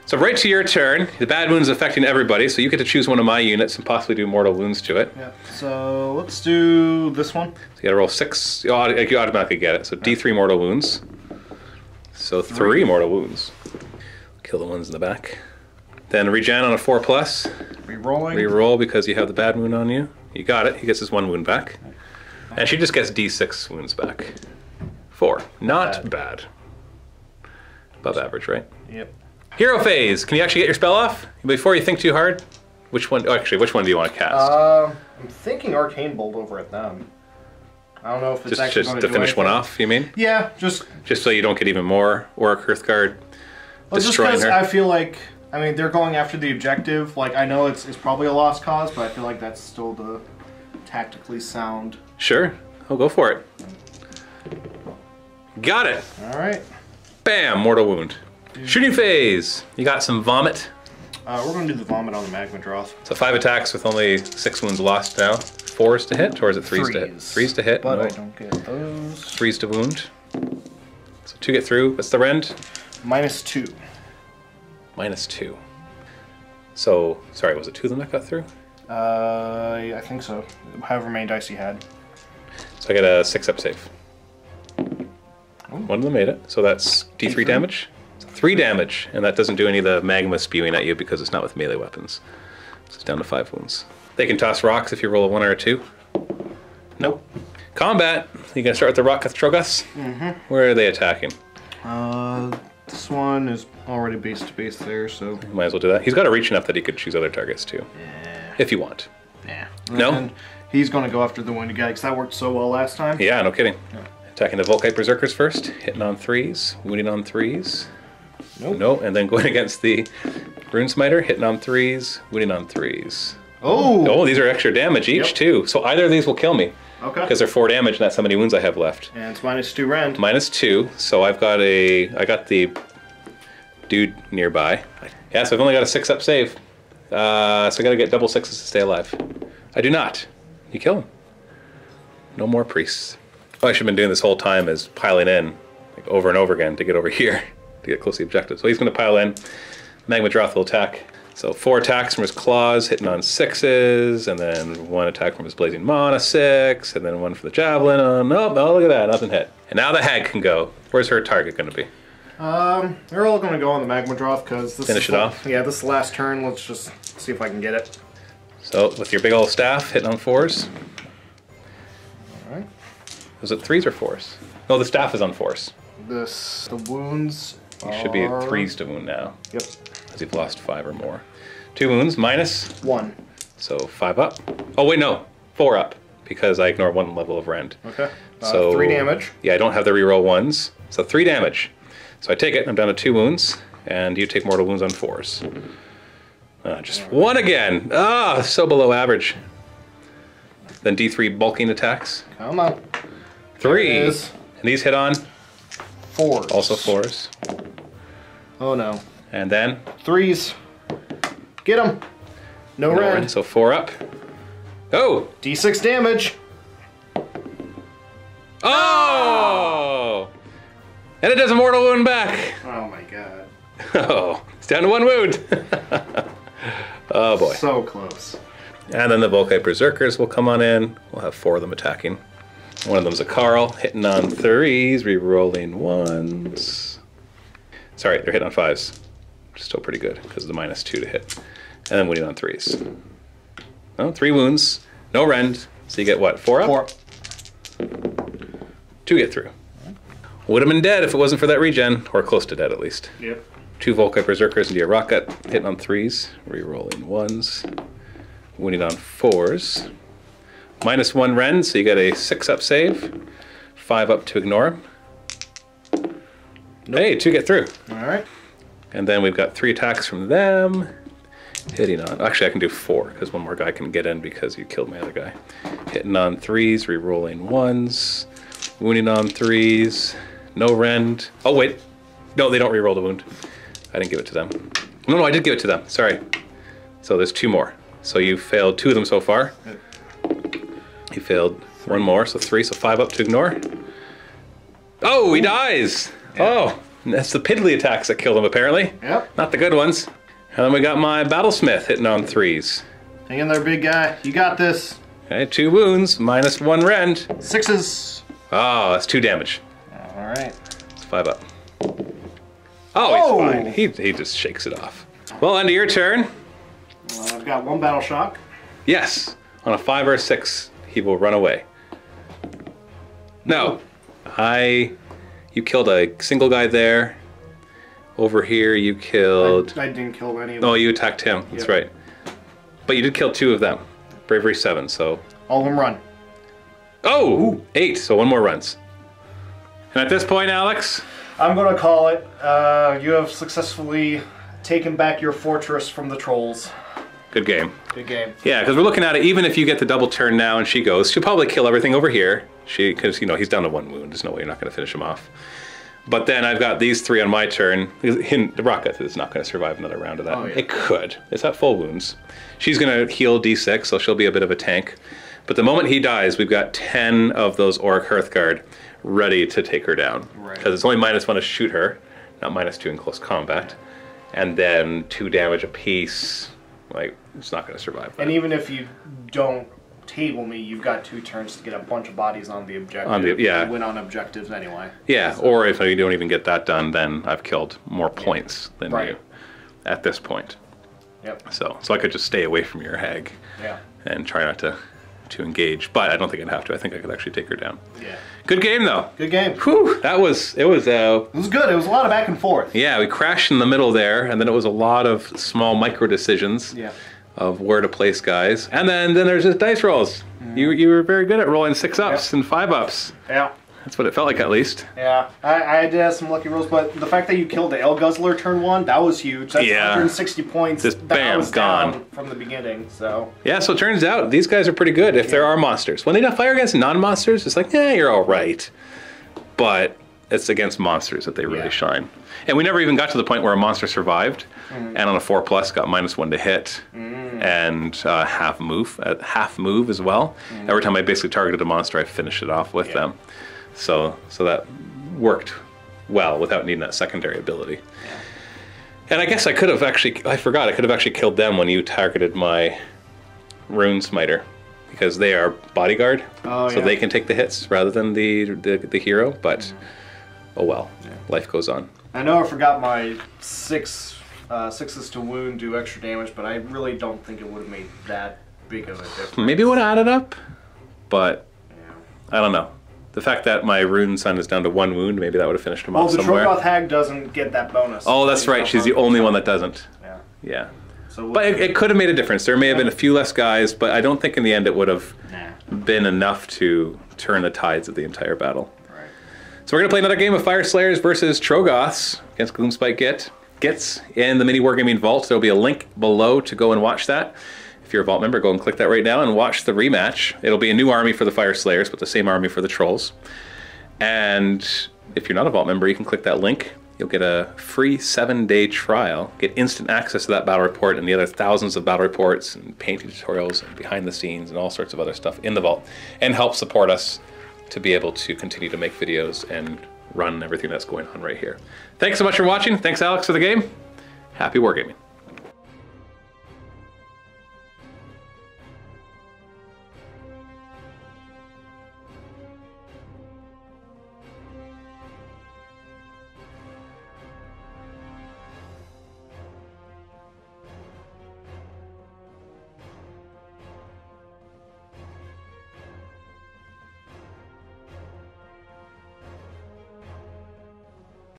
So right to your turn, the bad wound is affecting everybody, so you get to choose one of my units and possibly do mortal wounds to it. Yeah, so let's do this one. So you gotta roll 6, you automatically get it. So D3 mortal wounds. So 3 mortal wounds. Kill the ones in the back. Then regen on a 4+. Rerolling. Reroll because you have the bad wound on you. You got it, he gets his 1 wound back. And she just gets D6 wounds back. 4, not bad. Above average, right? Yep. Hero phase. Can you actually get your spell off? Before you think too hard, which one? Oh, actually, which one do you want to cast? I'm thinking Arcane Bolt over at them. I don't know if it's actually going to finish one off. You mean? Yeah, just so you don't get even more Auric Hearthguard. Well, just because I feel like they're going after the objective. Like I know it's probably a lost cause, but I feel like that's still the tactically sound. Sure, I'll go for it. Got it. All right. Bam, mortal wound. Shooting phase. You got some vomit. We're going to do the vomit on the Magmadroth. So 5 attacks with only 6 wounds lost now. 4s to hit, or is it 3s to hit? 3s to hit. But no. I don't get those. 3s to wound. So 2 get through. What's the rend? -2. -2. So, sorry, was it 2 of them that got through? I think so. However many dice he had. So I got a 6-up save. One of them made it. So that's D3 damage. 3 damage, and that doesn't do any of the magma spewing at you because it's not with melee weapons. So it's down to 5 wounds. They can toss rocks if you roll a 1 or a 2. Nope. Combat. You gonna start with the Troggoths? Mm-hmm. Where are they attacking? This one is already base to base there, so might as well do that. He's got a reach enough that he could choose other targets too. Yeah. If you want. Yeah. No? And he's gonna go after the wounded guy because that worked so well last time. Yeah, no kidding. Yeah. Attacking the Volkite Berserkers first, hitting on 3s, wounding on 3s. Nope. No, and then going against the Rune Smiter, hitting on 3s, wounding on 3s. Oh! Oh, these are extra damage each too. So either of these will kill me. Okay. Because they're 4 damage and that's how many wounds I have left. And it's -2 rend. -2, so I got the dude nearby. Yeah, so I've only got a 6-up save. So I gotta get double 6s to stay alive. I do not. You kill him. No more priests. What I should have been doing this whole time is piling in like over and over again to get over here to get close to the objective. So he's going to pile in. Magmadroth will attack. So 4 attacks from his claws, hitting on 6s, and then 1 attack from his Blazing Maw on a 6, and then 1 for the Javelin on... Oh, look at that, nothing hit. And now the hag can go. Where's her target going to be? We're all going to go on the Magmadroth because this Finish it off? Yeah, this is the last turn. Let's just see if I can get it. So with your big old staff, hitting on 4s. Alright. Was it 3s or 4s? No, the staff is on 4s. The wounds You should be at 3s to wound now. Yep. Because you've lost 5 or more. 2 wounds, -1. So 5 up. Oh wait, no. 4 up. Because I ignore 1 level of rend. Okay. So 3 damage. Yeah, I don't have the reroll 1s. So 3 damage. So I take it, I'm down to 2 wounds. And you take mortal wounds on 4s. Just 1 again. Ah, so below average. Then D3 bulking attacks. Come on. 3. And these hit on? 4s. Also 4s. Oh no. And then? 3s. Get him. No rend. So 4 up. Oh! D6 damage. Oh! And it does a mortal wound back. Oh my god. Oh, it's down to 1 wound. Oh boy. So close. And then the Volkite Berserkers will come on in. We'll have 4 of them attacking. One of them's a Karl, hitting on 3s, re-rolling 1s. Sorry, they're hitting on 5s. Still pretty good because of the -2 to hit. And then winning on 3s. Oh, 3 wounds, no rend. So you get what, 4 up? 4. 2 get through. Would have been dead if it wasn't for that regen, or close to dead at least. Yep. 2 Volkite Berserkers into your rocket, hitting on 3s, re-rolling 1s, winning on 4s. -1 rend, so you get a 6-up save, 5 up to ignore him. Nope. Hey, 2 get through. All right. And then we've got 3 attacks from them. Hitting on, actually I can do 4 because one more guy can get in because you killed my other guy. Hitting on 3s, re-rolling 1s, wounding on 3s, no rend. Oh wait, no, they don't re-roll the wound. I didn't give it to them. No, I did give it to them, sorry. So there's 2 more. So you failed 2 of them so far. He failed 1 more, so 3, so 5 up to ignore. Oh, he dies! Yeah. Oh, that's the piddly attacks that killed him apparently. Yep. Not the good ones. And then we got my Battlesmith hitting on 3s. Hang in there, big guy. You got this. Okay, 2 wounds, minus 1 rend. 6s. Oh, that's 2 damage. All right. It's 5 up. Oh, he's fine. He just shakes it off. Well, end of your turn. I've got 1 battle shock. Yes. On a 5 or a 6, he will run away. No. You killed a single guy there. Over here, you killed... I didn't kill any of them. Oh, you attacked him. That's right. But you did kill 2 of them. Bravery 7, so... All of them run. Oh! Ooh. 8, so 1 more runs. And at this point, Alex... I'm going to call it. You have successfully taken back your fortress from the trolls. Good game. Good game. Yeah, because we're looking at it, even if you get the double turn now and she goes, she'll probably kill everything over here. Because, you know, he's down to 1 wound. There's no way you're not going to finish him off. But then I've got these 3 on my turn. The Rocket is not going to survive another round of that. Oh, yeah. It could. It's at full wounds. She's going to heal D6, so she'll be a bit of a tank. But the moment he dies, we've got 10 of those Auric Hearthguard ready to take her down. Right. Because it's only -1 to shoot her, not -2 in close combat. And then 2 damage apiece. Like, it's not going to survive that. And even if you don't table me, you've got 2 turns to get a bunch of bodies on the objective. Yeah. You win on objectives anyway. Yeah, so. Or if you don't even get that done, then I've killed more points than you at this point. Yep. So I could just stay away from your hag. Yeah. And try not to engage, but I don't think I'd have to. I think I could actually take her down. Yeah. Good game though. Good game. Whew, it was good. It was a lot of back and forth. Yeah, we crashed in the middle there, and then it was a lot of small micro decisions. Yeah. Of where to place guys. And then there's just dice rolls. You were very good at rolling 6 ups and 5 ups. Yeah. That's what it felt like, at least. Yeah. I did have some lucky rolls, but the fact that you killed the Ale Guzzler turn 1, that was huge. That's 160 points. Just bam, was gone. Down from the beginning, so. Yeah, so it turns out these guys are pretty good if there are monsters. When they fire against non-monsters, it's like, yeah, you're all right. But it's against monsters that they really shine. And we never even got to the point where a monster survived, and on a 4+ got -1 to hit, and half move as well. Every time I basically targeted a monster, I finished it off with them. So that worked well without needing that secondary ability. Yeah. And I guess I could have actually, I forgot, I could have actually killed them when you targeted my Rune Smiter, because they are bodyguard, so they can take the hits rather than the hero, but oh well, life goes on. I know I forgot my 6s to wound do extra damage, but I really don't think it would have made that big of a difference. Maybe it would have added up, but I don't know. The fact that my Rune Son is down to 1 wound, maybe that would have finished him off somewhere. Oh, the Troggoth Hag doesn't get that bonus. Oh, that's right. She's the only one that doesn't. Yeah. So but it could have made a difference. There may have been a few less guys, but I don't think in the end it would have been enough to turn the tides of the entire battle. Right. So we're going to play another game of Fyreslayers versus Troggoths against Gloomspite Gitz in the MiniWarGaming Vault. There will be a link below to go and watch that. If you're a Vault member, go and click that right now and watch the rematch. It'll be a new army for the Fyreslayers, but the same army for the Trolls. And if you're not a Vault member, you can click that link. You'll get a free 7-day trial, get instant access to that battle report and the other thousands of battle reports and painting tutorials and behind the scenes and all sorts of other stuff in the Vault, and help support us to be able to continue to make videos and run everything that's going on right here. Thanks so much for watching. Thanks, Alex, for the game. Happy wargaming.